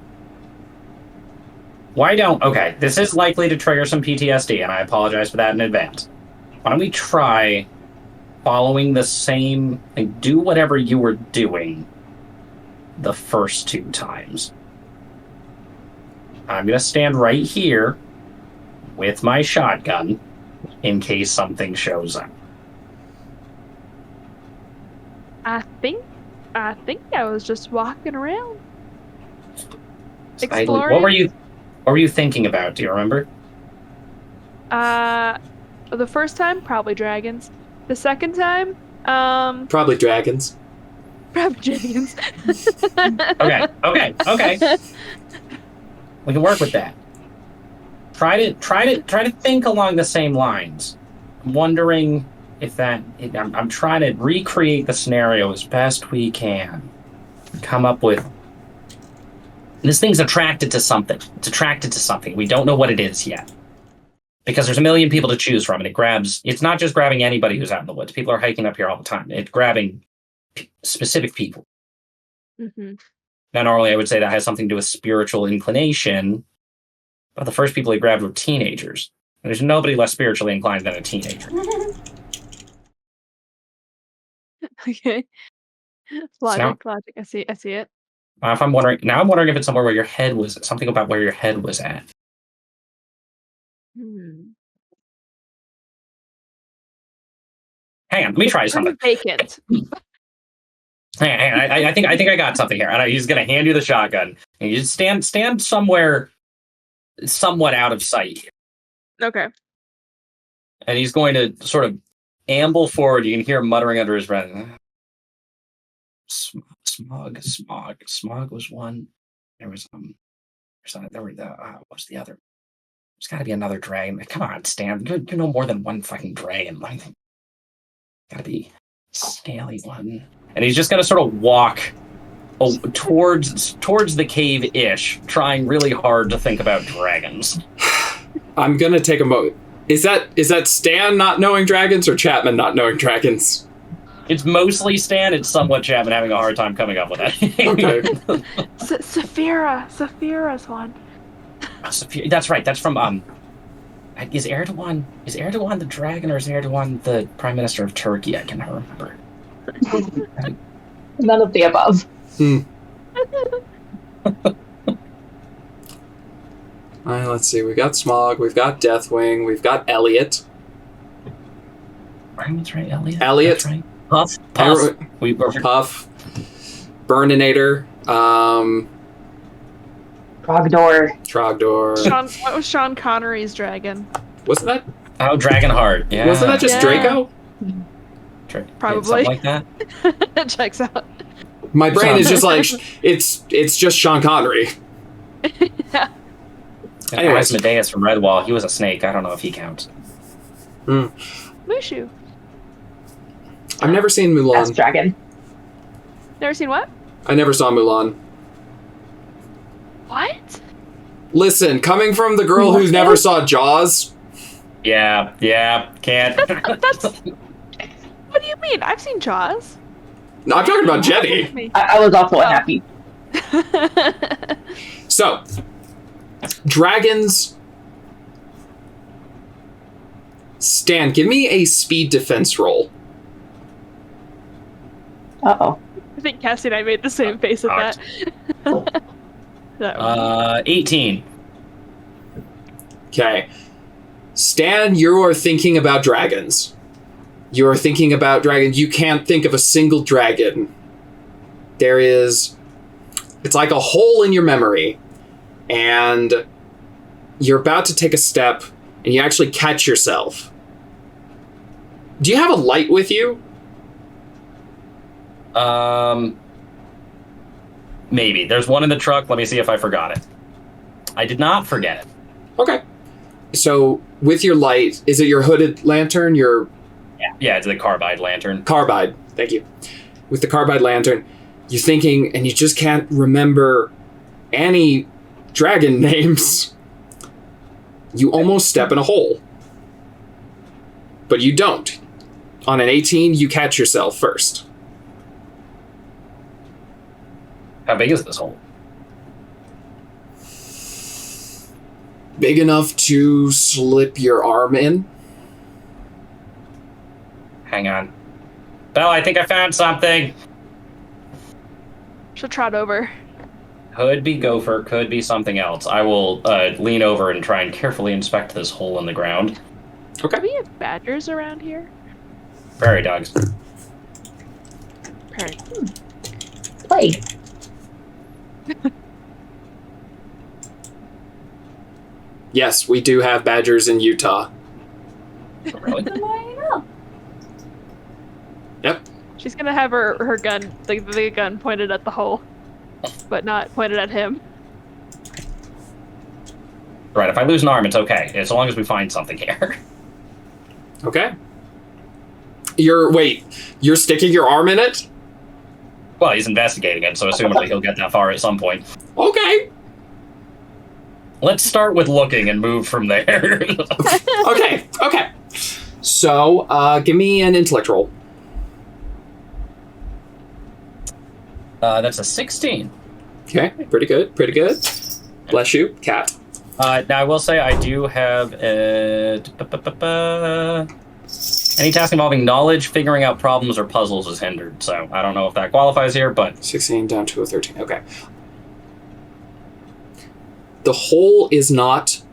Okay, this is likely to trigger some PTSD, and I apologize for that in advance. Why don't we try following the same, do whatever you were doing the first 2 times. I'm going to stand right here with my shotgun in case something shows up. I think I was just walking around. What Exploring. were you thinking about? Do you remember? The first time, probably dragons. The second time, Probably dragons. probably dragons. Okay. We can work with that. Try to think along the same lines. I'm wondering if I'm trying to recreate the scenario as best we can. Come up with. This thing's attracted to something. It's attracted to something. We don't know what it is yet. Because there's a million people to choose from, and it's not just grabbing anybody who's out in the woods. People are hiking up here all the time. It's grabbing specific people. Mm-hmm. Now, normally I would say that has something to do with spiritual inclination, but the first people he grabbed were teenagers. And there's nobody less spiritually inclined than a teenager. Okay. Logic. I see it. I'm wondering if it's somewhere where your head was, something about where your head was at. Hang on, let me try something. Vacant. Hang on, I think I got something here. And he's going to hand you the shotgun, and you just stand somewhere somewhat out of sight. Okay. And he's going to sort of amble forward. You can hear him muttering under his breath. Smog was one. There was what's the other? There's got to be another dragon. Come on, Stan. You know more than one fucking dragon. Got to be scaly one. And he's just gonna sort of walk towards the cave-ish, trying really hard to think about dragons. I'm gonna take a moment. Is that Stan not knowing dragons or Chapman not knowing dragons? It's mostly Stan. It's somewhat Chapman having a hard time coming up with that. Okay. Saphira's one. That's right. That's from Is Erdogan the dragon, or is Erdogan the Prime Minister of Turkey? I cannot remember. None of the above. Alright, let's see. We got Smog, we've got Deathwing, we've got Elliot. That's right, Elliot. Elliot. That's right. Puff. Puff. Burninator. Trogdor. What was Sean Connery's dragon? Wasn't that? Oh, Dragonheart. Yeah. Wasn't that just Draco? Probably. Something like that. Checks out. My brain is just like, it's just Sean Connery. Yeah. Anyways, Asmodeus from Redwall, he was a snake. I don't know if he counts. Mushu. I've never seen Mulan. That's dragon. Never seen what? I never saw Mulan. What? Listen, coming from the girl who's never saw Jaws. Yeah, can't. That's. What do you mean? I've seen Jaws. No, I'm talking about Jenni. I was also unhappy. So, dragons. Stan, give me a speed defense roll. Uh-oh. I think Cassie and I made the same face at that. 18. Okay. Stan, you're thinking about dragons. You're thinking about dragons. You can't think of a single dragon. It's like a hole in your memory. And you're about to take a step, and you actually catch yourself. Do you have a light with you? Maybe. There's one in the truck. Let me see if I forgot it. I did not forget it. Okay. So, with your light, is it your hooded lantern? Yeah, it's the carbide lantern. Carbide. Thank you. With the carbide lantern, you're thinking, and you just can't remember any dragon names. You almost step in a hole. But you don't. On an 18, you catch yourself first. How big is this hole? Big enough to slip your arm in. Hang on. Belle, I think I found something. She'll trot over. Could be gopher, could be something else. I will lean over and try and carefully inspect this hole in the ground. Okay. Do we have badgers around here? Prairie dogs. Prairie. Plague. Yes, we do have badgers in Utah. Really? Yep. She's gonna have her gun, the gun pointed at the hole, but not pointed at him. Right, if I lose an arm, it's okay, as long as we find something here. Okay. You're sticking your arm in it? Well, he's investigating it, so assumably he'll get that far at some point. Okay. Let's start with looking and move from there. Okay. So, give me an intellect roll. That's a 16. Okay, pretty good. Bless you, cat. Now, I will say I do have any task involving knowledge, figuring out problems, or puzzles is hindered. So I don't know if that qualifies here, but 16 down to a 13. Okay. The hole is not...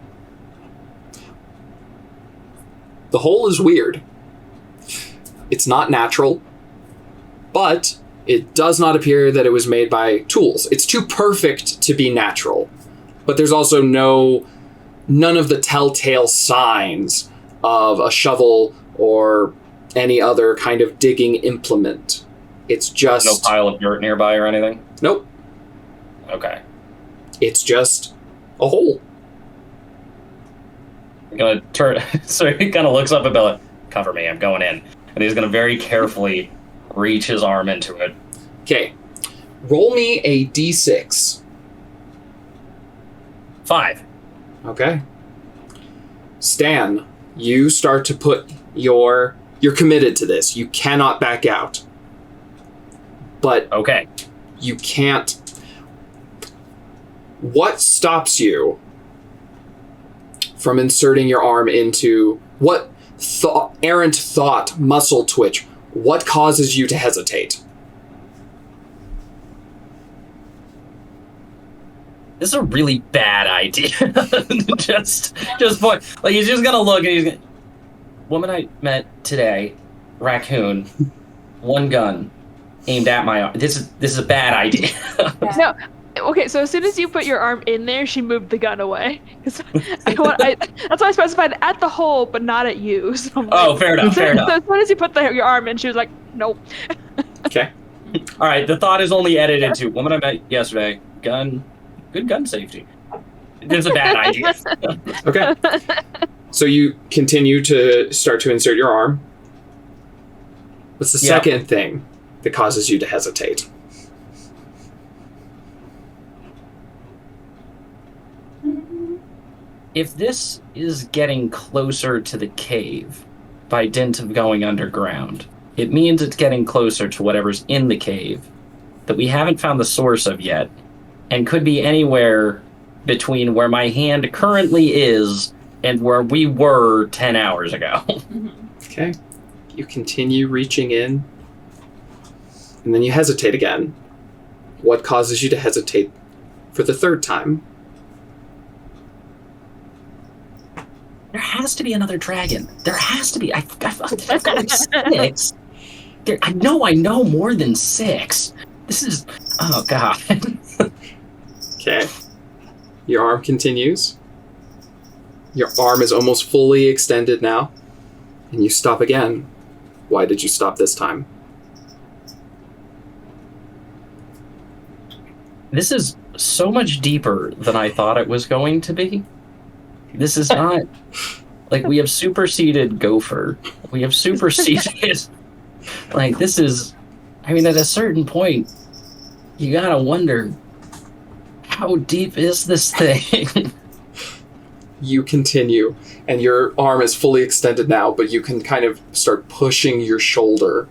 The hole is weird. It's not natural, but it does not appear that it was made by tools. It's too perfect to be natural. But there's also none of the telltale signs of a shovel or any other kind of digging implement. It's just... no pile of dirt nearby or anything? Nope. Okay. It's just a hole. I'm gonna turn... So he kind of looks up at Bella. Cover me, I'm going in. And he's gonna very carefully reach his arm into it. Okay. Roll me a d6. 5. Okay. Stan, you start to put you're committed to this. You cannot back out. But okay. You can't... What stops you from inserting your arm into... What errant thought, muscle twitch, what causes you to hesitate? This is a really bad idea. just point. Like, he's just gonna look and he's gonna... Woman I met today, raccoon, one gun, aimed at my arm. This is a bad idea. No. Okay, so as soon as you put your arm in there, she moved the gun away. That's why I specified at the hole, but not at you. So fair enough. So as soon as you put your arm in, she was like, nope. Okay. All right, the thought is only edited to woman I met yesterday, gun, good gun safety. This is a bad idea. Okay. So you continue to start to insert your arm. What's the second thing that causes you to hesitate? If this is getting closer to the cave by dint of going underground, it means it's getting closer to whatever's in the cave that we haven't found the source of yet, and could be anywhere between where my hand currently is and where we were 10 hours ago. Okay. You continue reaching in. And then you hesitate again. What causes you to hesitate for the third time? There has to be another dragon. There has to be. I've got like 6. I know more than 6. This is... Oh, God. Okay. Your arm continues. Your arm is almost fully extended now. And you stop again. Why did you stop this time? This is so much deeper than I thought it was going to be. This is not... Like, we have superseded Gopher. We have superseded... Like, this is... I mean, at a certain point, you gotta wonder, how deep is this thing? You continue, and your arm is fully extended now, but you can kind of start pushing your shoulder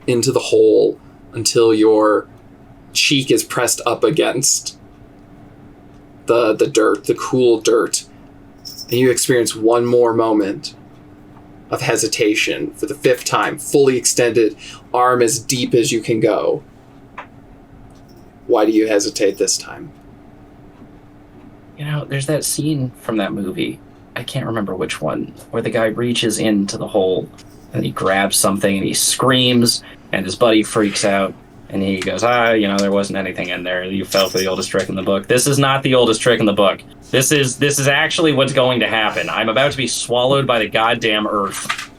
into the hole until your cheek is pressed up against the dirt, the cool dirt. And you experience one more moment of hesitation for the 5th time, fully extended, arm as deep as you can go. Why do you hesitate this time? You know, there's that scene from that movie, I can't remember which one, where the guy reaches into the hole and he grabs something and he screams and his buddy freaks out and he goes, there wasn't anything in there. You fell for the oldest trick in the book. This is not the oldest trick in the book. This is actually what's going to happen. I'm about to be swallowed by the goddamn earth.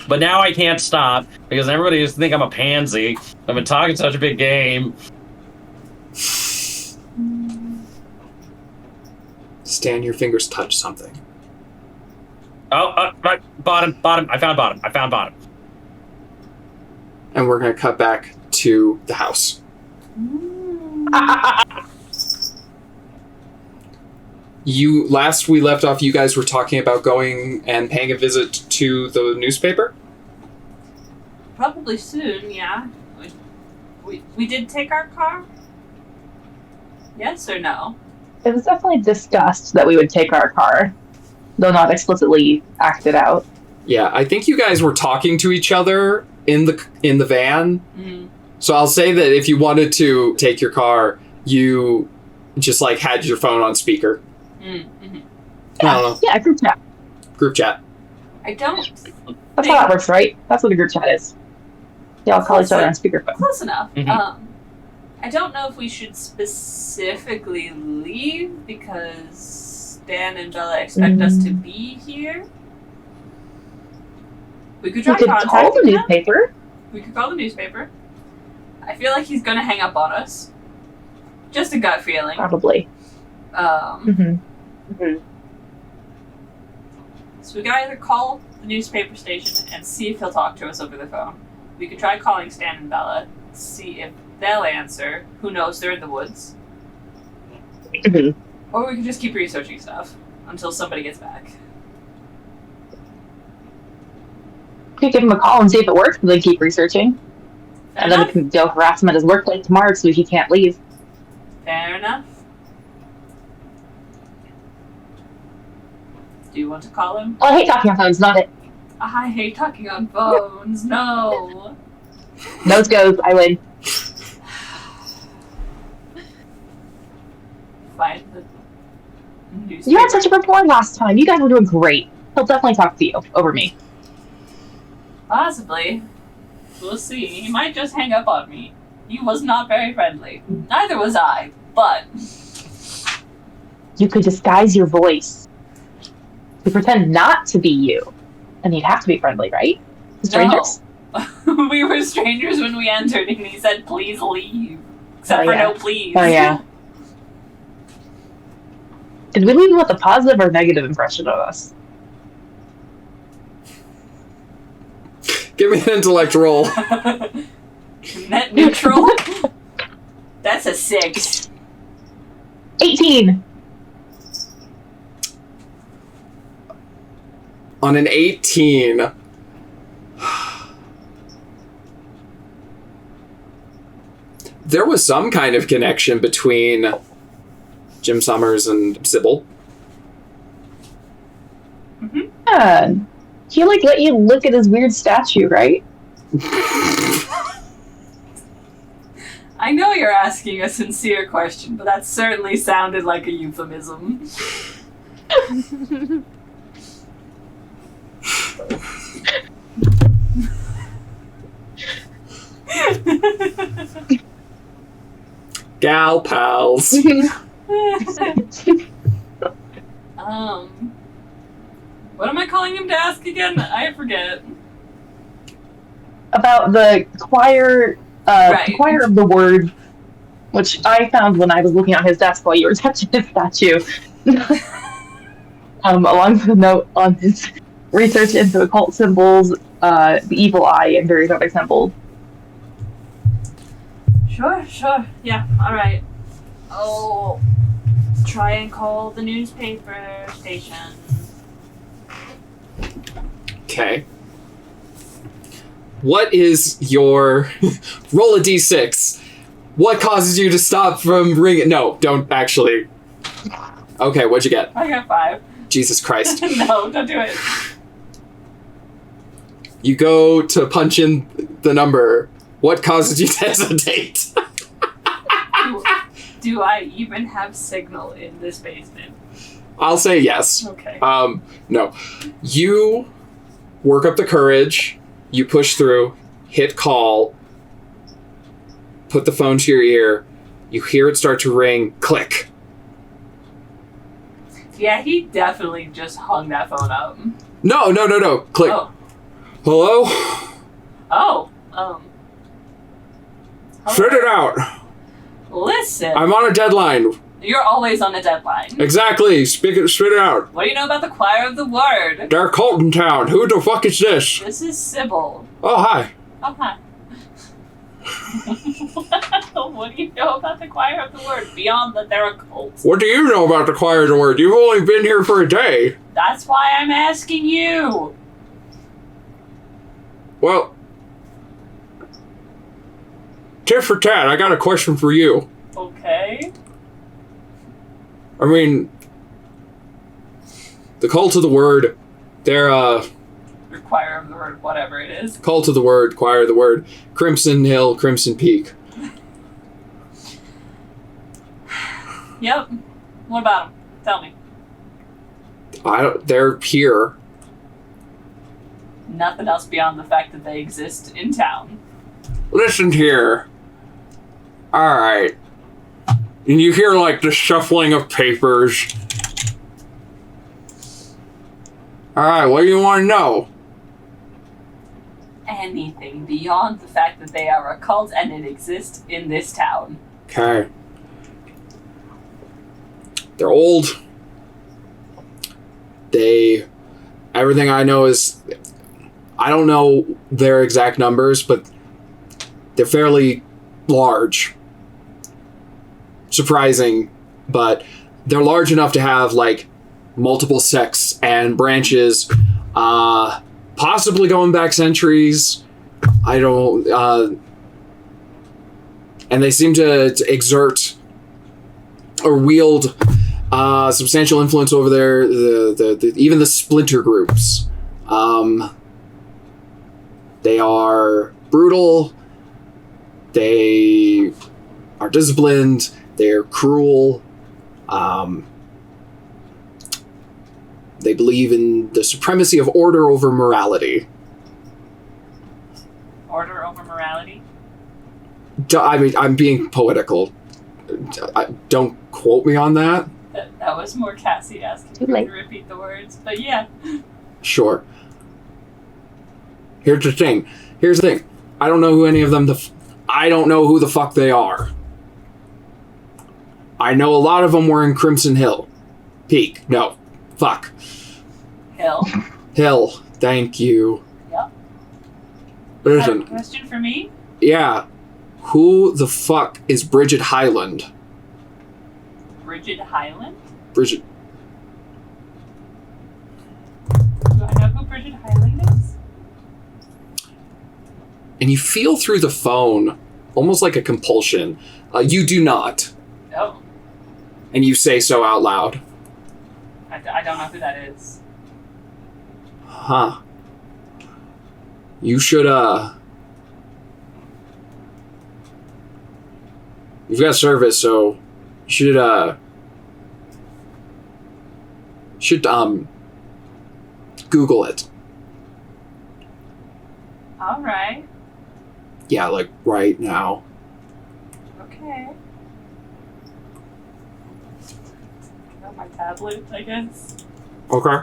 But now I can't stop because everybody just think I'm a pansy. I've been talking such a big game. Stan, your fingers touch something. Right, bottom. I found bottom. And we're going to cut back to the house. Last we left off, you guys were talking about going and paying a visit to the newspaper? Probably soon, yeah. We did take our car? Yes or no? It was definitely discussed that we would take our car, though not explicitly acted out. Yeah, I think you guys were talking to each other in the van. Mm-hmm. So I'll say that if you wanted to take your car, you just had your phone on speaker. Mm-hmm. I don't know. Yeah, group chat. Group chat. I don't. That's how that works, right? That's what a group chat is. They all call each other on speakerphone. Close enough. Mm-hmm. I don't know if we should specifically leave because Stan and Bella expect us to be here. We could try contacting call the them. newspaper. We could call the newspaper. I feel like he's gonna hang up on us. Just a gut feeling. Probably. So we could either call the newspaper station and see if he'll talk to us over the phone. We could try calling Stan and Bella, see if they'll answer. Who knows, they're in the woods. Or we could just keep researching stuff until somebody gets back. We could give him a call and see if it works, and then keep researching. And then we can go harass him at his workplace tomorrow so he can't leave. Fair enough. Do you want to call him? Oh, I hate talking on phones, not it. I hate talking on phones, no. Nose goes, I win. Find the newspaper. You had such a rapport last time. You guys were doing great. He'll definitely talk to you over me. Possibly. We'll see. He might just hang up on me. He was not very friendly. Neither was I, but... You could disguise your voice. You pretend not to be you. And you'd have to be friendly, right? Strangers? No. We were strangers when we entered, and he said, please leave. Except for no please. Oh, yeah. Did we leave him with a positive or negative impression of us? Give me an intellect roll. Net neutral? That's a 6. 18! On an 18... There was some kind of connection between Jim Summers and Sybil. Yeah. He, let you look at his weird statue, right? I know you're asking a sincere question, but that certainly sounded like a euphemism. Gal pals. What am I calling him to ask again? I forget. About the choir, choir of the word, which I found when I was looking on his desk while you were touching his statue. Along with a note on his research into occult symbols, the evil eye, and various other symbols. Sure. Yeah, alright. I'll try and call the newspaper station. Okay. What is your... Roll a d6. What causes you to stop from ringing? No, don't actually. Okay, what'd you get? I got 5. Jesus Christ. No, don't do it. You go to punch in the number. What causes you to hesitate? Do I even have signal in this basement? I'll say yes. Okay. No. You work up the courage, you push through, hit call, put the phone to your ear, you hear it start to ring, click. Yeah, he definitely just hung that phone up. No, click. Oh. Hello? Oh, Spit it out. Listen. I'm on a deadline. You're always on a deadline. Exactly. Spit it out. What do you know about the Choir of the Word? They're Colton Town. Who the fuck is this? This is Sybil. Oh, hi. Oh, hi. What do you know about the Choir of the Word, beyond that they're a cult? What do you know about the Choir of the Word? You've only been here for a day. That's why I'm asking you. Well, tit for tat, I got a question for you. Okay. I mean, the Cult of the Word, they're, Or Choir of the Word, whatever it is. Cult of the Word, Choir of the Word, Crimson Hill, Crimson Peak. Yep. What about them? Tell me. They're here. Nothing else beyond the fact that they exist in town. Listen here. Alright. And you hear, like, the shuffling of papers. Alright, what do you want to know? Anything beyond the fact that they are a cult and it exists in this town. Okay. They're old. Everything I know is... I don't know their exact numbers, but they're fairly large. Surprising, but they're large enough to have, like, multiple sects and branches, possibly going back centuries. I don't, and they seem to exert or wield substantial influence over even the splinter groups. They are brutal. They are disciplined. They're cruel. They believe in the supremacy of order over morality. Order over morality? I mean, I'm being poetical. Don't quote me on that. That was more Cassie asking me to repeat the words, but yeah. Sure. Here's the thing. I don't know who any of them. I don't know who the fuck they are. I know a lot of them were in Crimson Hill. Peak. No. Fuck. Hill. Thank you. Yep. Listen. Question for me? Yeah. Who the fuck is Bridget Highland? Bridget Highland? Bridget. Do I know who Bridget Highland is? And you feel through the phone, almost like a compulsion. You do not. Oh. And you say so out loud. I don't know who that is. Huh. You should, you've got service, so you should Google it. All right. Yeah, like right now. Okay. Got my tablet, I guess. Okay.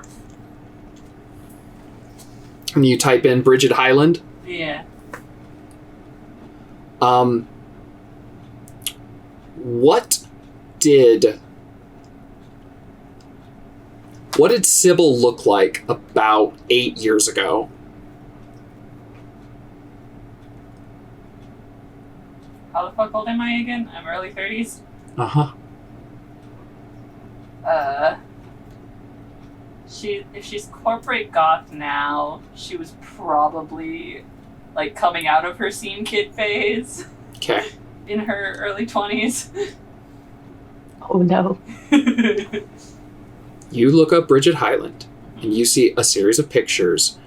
And you type in Bridget Highland. Yeah. What did Sybil look like about 8 years ago? How the fuck old am I again? I'm early 30s. Uh-huh. If she's corporate goth now, she was probably like coming out of her scene kid phase Okay. in her early 20s. Oh no. You look up Bridget Highland, and you see a series of pictures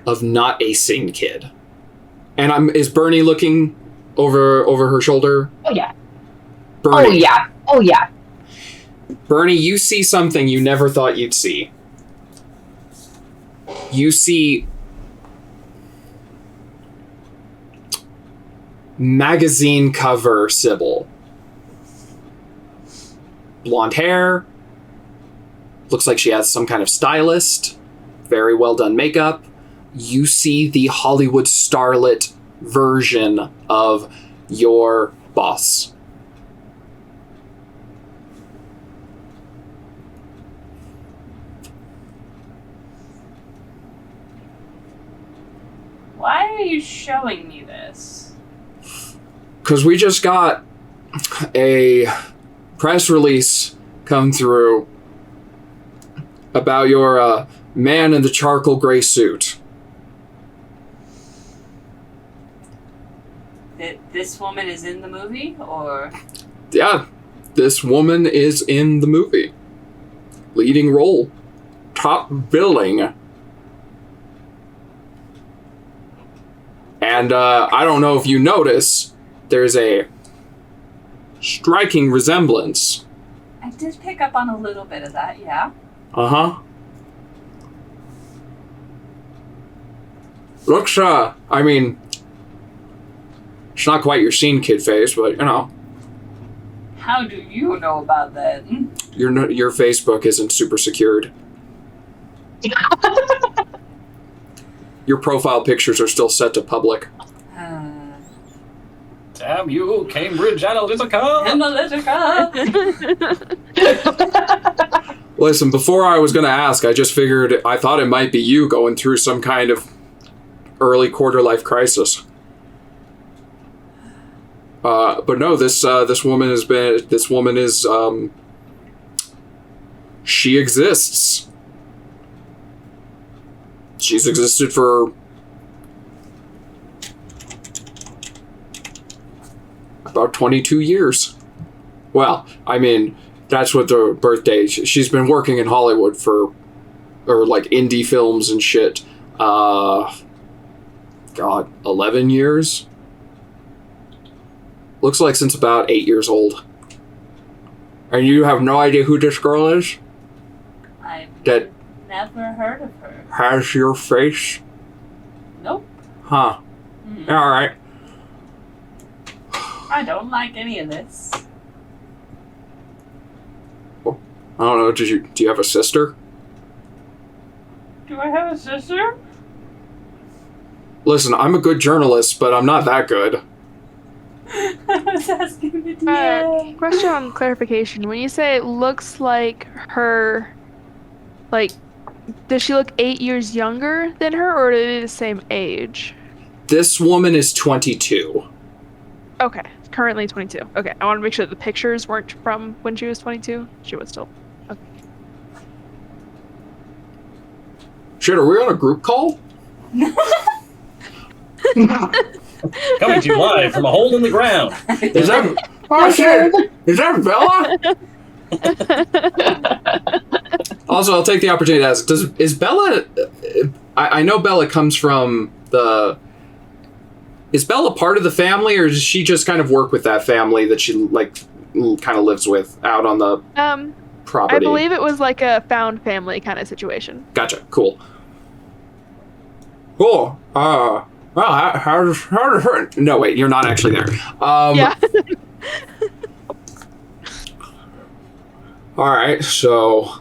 of not a scene kid. And is Bernie looking over her shoulder? Oh yeah. Bernie. Oh yeah. Oh yeah. Bernie, you see something you never thought you'd see. You see magazine cover Sybil. Blonde hair. Looks like she has some kind of stylist. Very well done makeup. You see the Hollywood starlet version of your boss. Why are you showing me this? Because we just got a press release come through about your man in the charcoal gray suit. This woman is in the movie, or? Yeah, this woman is in the movie. Leading role. Top billing. And I don't know if you notice, there's a striking resemblance. I did pick up on a little bit of that, yeah. Uh-huh. Looks, I mean, it's not quite your scene kid face, but, you know. How do you know about that? Your Facebook isn't super secured. Your profile pictures are still set to public. Damn you, Cambridge Analytica! Analytica! Listen, before I was going to ask, I thought it might be you going through some kind of early quarter-life crisis. But no, this woman is, she exists. She's existed for about 22 years. Well, I mean, that's what the birthday... She's been working in Hollywood or like indie films and shit. God, 11 years? Looks like since about 8 years old. And you have no idea who this girl is? I've That never heard of her. has your face? Nope. Huh. Mm. Alright. I don't like any of this. I don't know, do you have a sister? Do I have a sister? Listen, I'm a good journalist, but I'm not that good. I was asking the DM. Question on clarification. When you say it looks like her, like, does she look 8 years younger than her, or are they the same age? This woman is 22. Okay, currently 22. Okay, I want to make sure that the pictures weren't from when she was 22. She was still. Okay. Shit, are we on a group call? Coming to you live from a hole in the ground. Is that... Oh shit! Is that Bella? Also, I'll take the opportunity to ask, is Bella... I know Bella comes from the Is Belle a part of the family, or does she just kind of work with that family that she, like, kind of lives with out on the property? I believe it was like a found family kind of situation. Gotcha. Cool. Cool. Well, how does her... No, wait, you're not actually there. Yeah. All right, so...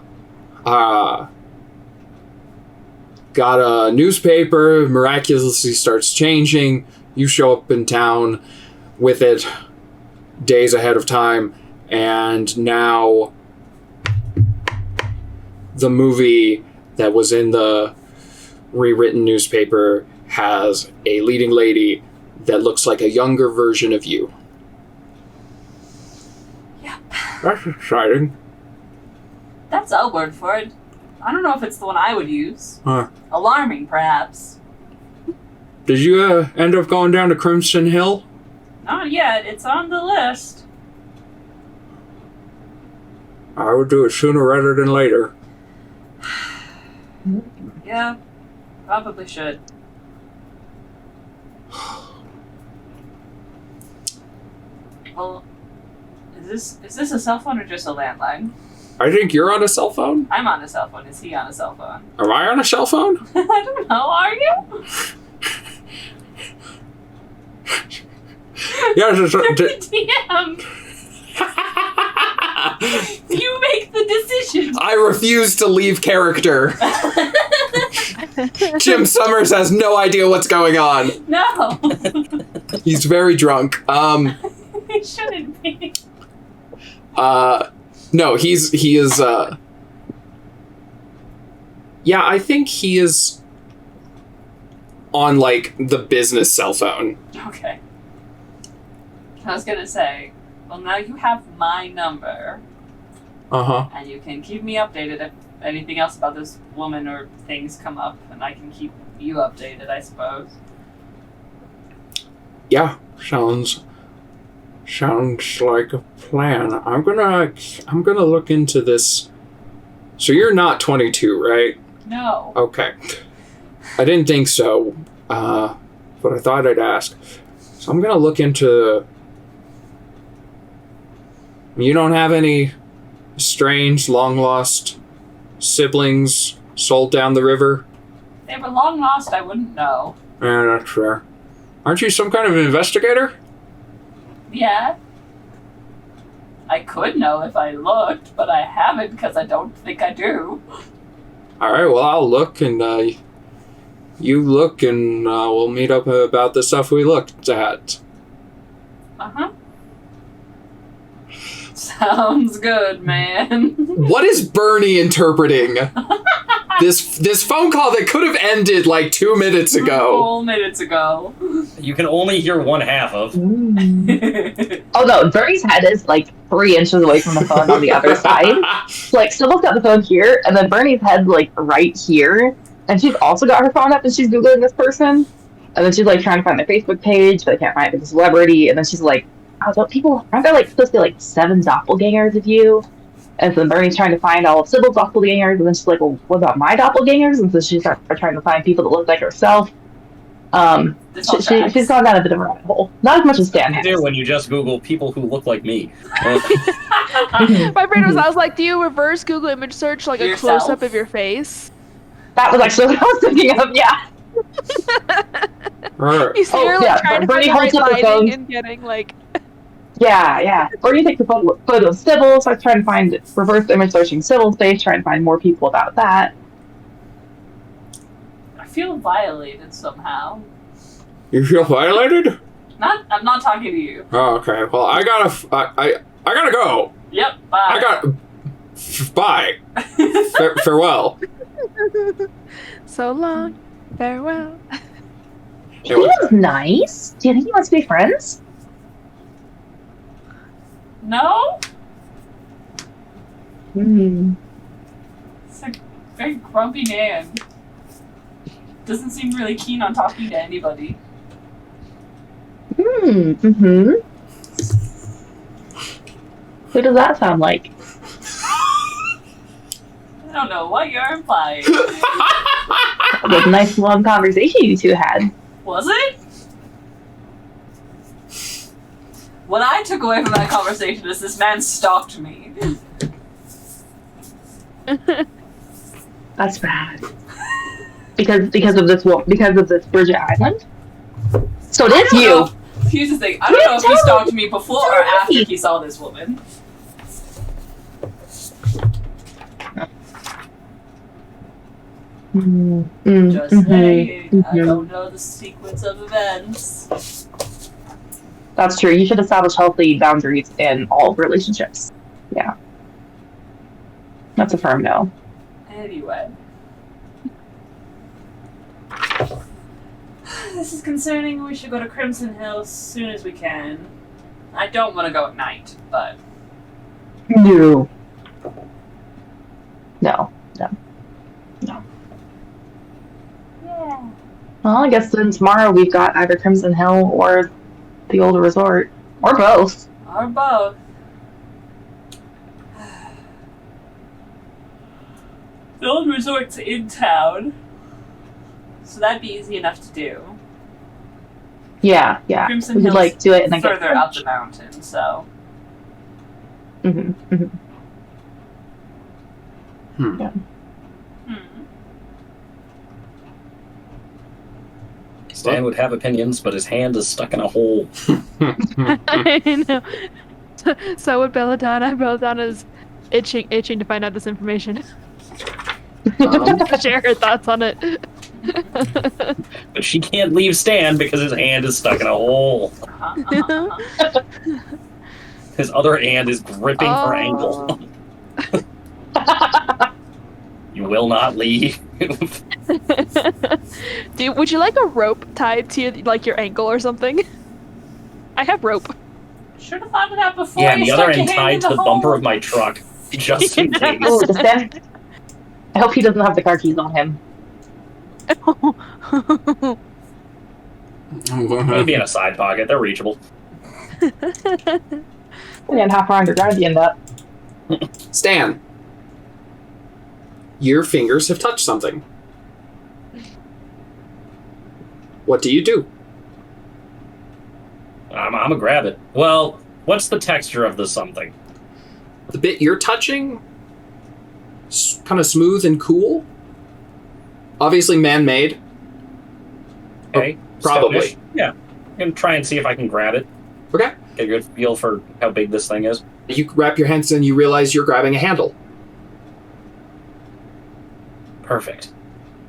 got a newspaper, miraculously starts changing. You show up in town with it days ahead of time, and now the movie that was in the rewritten newspaper has a leading lady that looks like a younger version of you. Yep. That's exciting. That's a word for it. I don't know if it's the one I would use. Huh. Alarming, perhaps. Did you end up going down to Crimson Hill? Not yet. It's on the list. I would do it sooner rather than later. Yeah, probably should. Well, is this a cell phone or just a landline? I think you're on a cell phone. I'm on a cell phone. Is he on a cell phone? Am I on a cell phone? I don't know. Are you? Yes, it's DM. You make the decision. I refuse to leave character. Jim Summers has no idea what's going on. No. He's very drunk. He shouldn't be. No, he is, yeah, I think he is on, like, the business cell phone. Okay. I was gonna say, well, now you have my number. Uh-huh. And you can keep me updated if anything else about this woman or things come up, and I can keep you updated, I suppose. Yeah, sounds like a plan. I'm gonna look into this. So you're not 22, right? No. Okay. I didn't think so, but I thought I'd ask. So I'm gonna look into... You don't have any strange, long-lost siblings sold down the river? If they were long lost, I wouldn't know. Yeah, that's fair. Aren't you some kind of investigator? Yeah. I could know if I looked, but I haven't because I don't think I do. Alright, well, I'll look, and you look, and we'll meet up about the stuff we looked at. Uh-huh. Sounds good, man. What is Bernie interpreting? This phone call that could have ended like 2 minutes ago. Full minutes ago. You can only hear one half of. Oh no, Bernie's head is like 3 inches away from the phone on the other side. Like, Sybil's got the phone here, and then Bernie's head like right here, and she's also got her phone up and she's Googling this person. And then she's like trying to find their Facebook page, but they can't find the celebrity, and then she's like, oh, don't people, aren't there like supposed to be like 7 doppelgangers of you? And then Bernie's trying to find all of Sybil's doppelgangers, and then she's like, well, what about my doppelgangers? And so she starts trying to find people that look like herself. She's gone down a bit of a rabbit hole. Not as much as Dan has. Do when you just Google people who look like me. My brain was, I was like, do you reverse Google image search like Yourself? a close-up of your face? That was actually what I was thinking of, yeah. You see her like trying to Bernie find the holds right up the lighting phone. and getting like... Yeah. Bernie takes a photo of Sybil, starts trying to find reverse image searching Sybil's face, trying to find more people about that. I feel violated somehow. You feel violated? I'm not talking to you. Oh, okay. Well, I gotta go. Yep, bye. Bye. Farewell. So long. Farewell. He was nice. Do you think he wants to be friends? No? It's a very grumpy man. Doesn't seem really keen on talking to anybody. Who does that sound like? I don't know what you're implying. It was a nice long conversation you two had. Was it? What I took away from that conversation is this man stalked me. That's bad. Because of this Bridget Island. So it is you. Here's the thing. I don't know if he stalked me before or after he saw this woman. Just saying. I don't know the sequence of events. That's true. You should establish healthy boundaries in all relationships. Yeah. That's a firm no. Anyway. This is concerning. We should go to Crimson Hill as soon as we can. I don't want to go at night, but... No. No. Yeah. Well, I guess then tomorrow we've got either Crimson Hill or the old resort. Or both. Or both. The old resort's in town. So that'd be easy enough to do. Yeah. Crimson We could Hill's do it and then further get up the mountain, so... Mm-hmm. Yeah. Stan would have opinions, but his hand is stuck in a hole. I know. So would Belladonna. Belladonna's itching to find out this information. Share her thoughts on it. But she can't leave Stan because his hand is stuck in a hole. His other hand is gripping her ankle. You will not leave. Dude, would you like a rope tied to your ankle or something? I have rope. Should have thought of that before. Yeah, you the other stuck end your hand tied in to the hole. bumper of my truck. Just in case. Oh, does Stan... I hope he doesn't have the car keys on him. Maybe in a side pocket. They're reachable. And how far underground do you end up? Stan, your fingers have touched something. What do you do? I'm gonna grab it. Well, what's the texture of the something? The bit you're touching, kind of smooth and cool. Obviously man-made. Okay. Probably. Stone-ish? Yeah. I'm gonna try and see if I can grab it. Okay. Get a good feel for how big this thing is. You wrap your hands and you realize you're grabbing a handle. Perfect.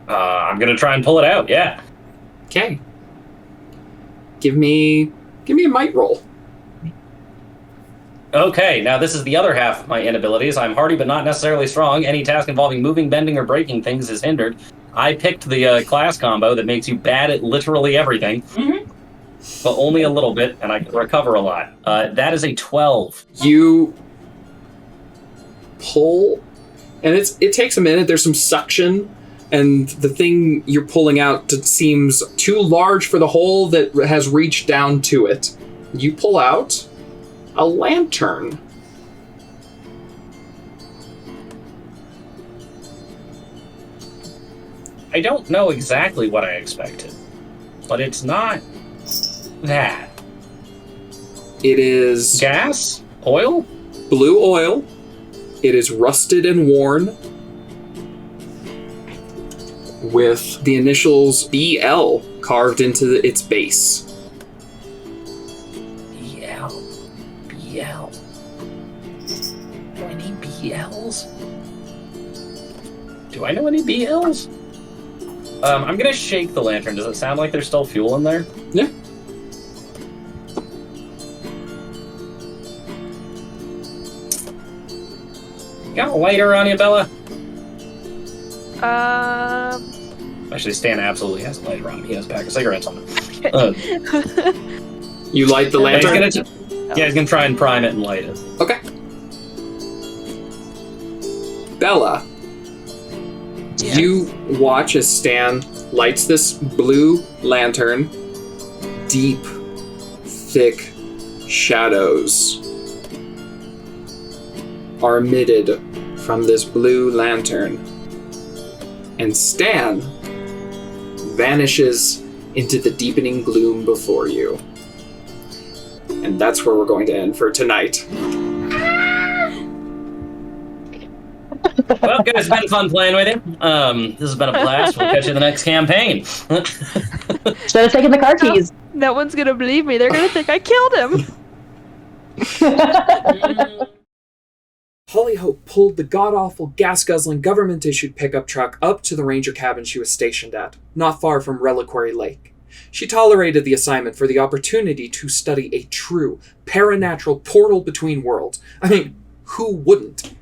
I'm gonna try and pull it out, yeah. Okay. Give me a might roll. Okay, now this is the other half of my inabilities. I'm hardy but not necessarily strong. Any task involving moving, bending, or breaking things is hindered. I picked the class combo that makes you bad at literally everything. Mm-hmm. But only a little bit, and I can recover a lot. That is a 12. You pull, and it takes a minute. There's some suction, and the thing you're pulling out seems too large for the hole that has reached down to it. You pull out a lantern. I don't know exactly what I expected, but it's not that. It is Gas? Oil? blue oil. It is rusted and worn, with the initials BL carved into its base. BL. Do I need BLs? Do I know any BLs? I'm gonna shake the lantern. Does it sound like there's still fuel in there? Yeah. Got a lighter on you, Bella? Um. Actually, Stan absolutely has a lighter on him. He has a pack of cigarettes on him. You light the He's lantern? he's gonna try and prime it and light it. Okay. Bella, Yes. you watch as Stan lights this blue lantern. Deep, thick shadows are emitted from this blue lantern. And Stan vanishes into the deepening gloom before you. And that's where we're going to end for tonight. Well, guys, it's been fun playing with you. This has been a blast. We'll catch you in the next campaign. Should have taken the car keys. No one's gonna believe me. They're gonna think I killed him. Holly Hope pulled the god-awful, gas-guzzling, government-issued pickup truck up to the ranger cabin she was stationed at, not far from Reliquary Lake. She tolerated the assignment for the opportunity to study a true, paranatural portal between worlds. I mean, who wouldn't?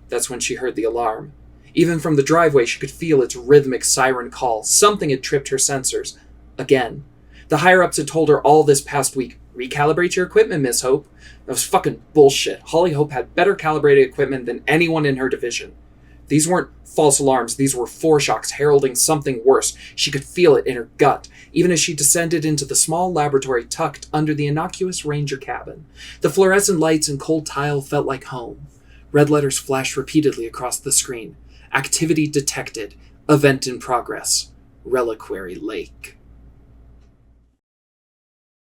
That's when she heard the alarm. Even from the driveway, she could feel its rhythmic siren call. Something had tripped her sensors. Again. The higher-ups had told her all this past week, recalibrate your equipment, Miss Hope. That was fucking bullshit. Holly Hope had better calibrated equipment than anyone in her division. These weren't false alarms, these were foreshocks heralding something worse. She could feel it in her gut, even as she descended into the small laboratory tucked under the innocuous ranger cabin. The fluorescent lights and cold tile felt like home. Red letters flashed repeatedly across the screen. Activity detected. Event in progress. Reliquary Lake.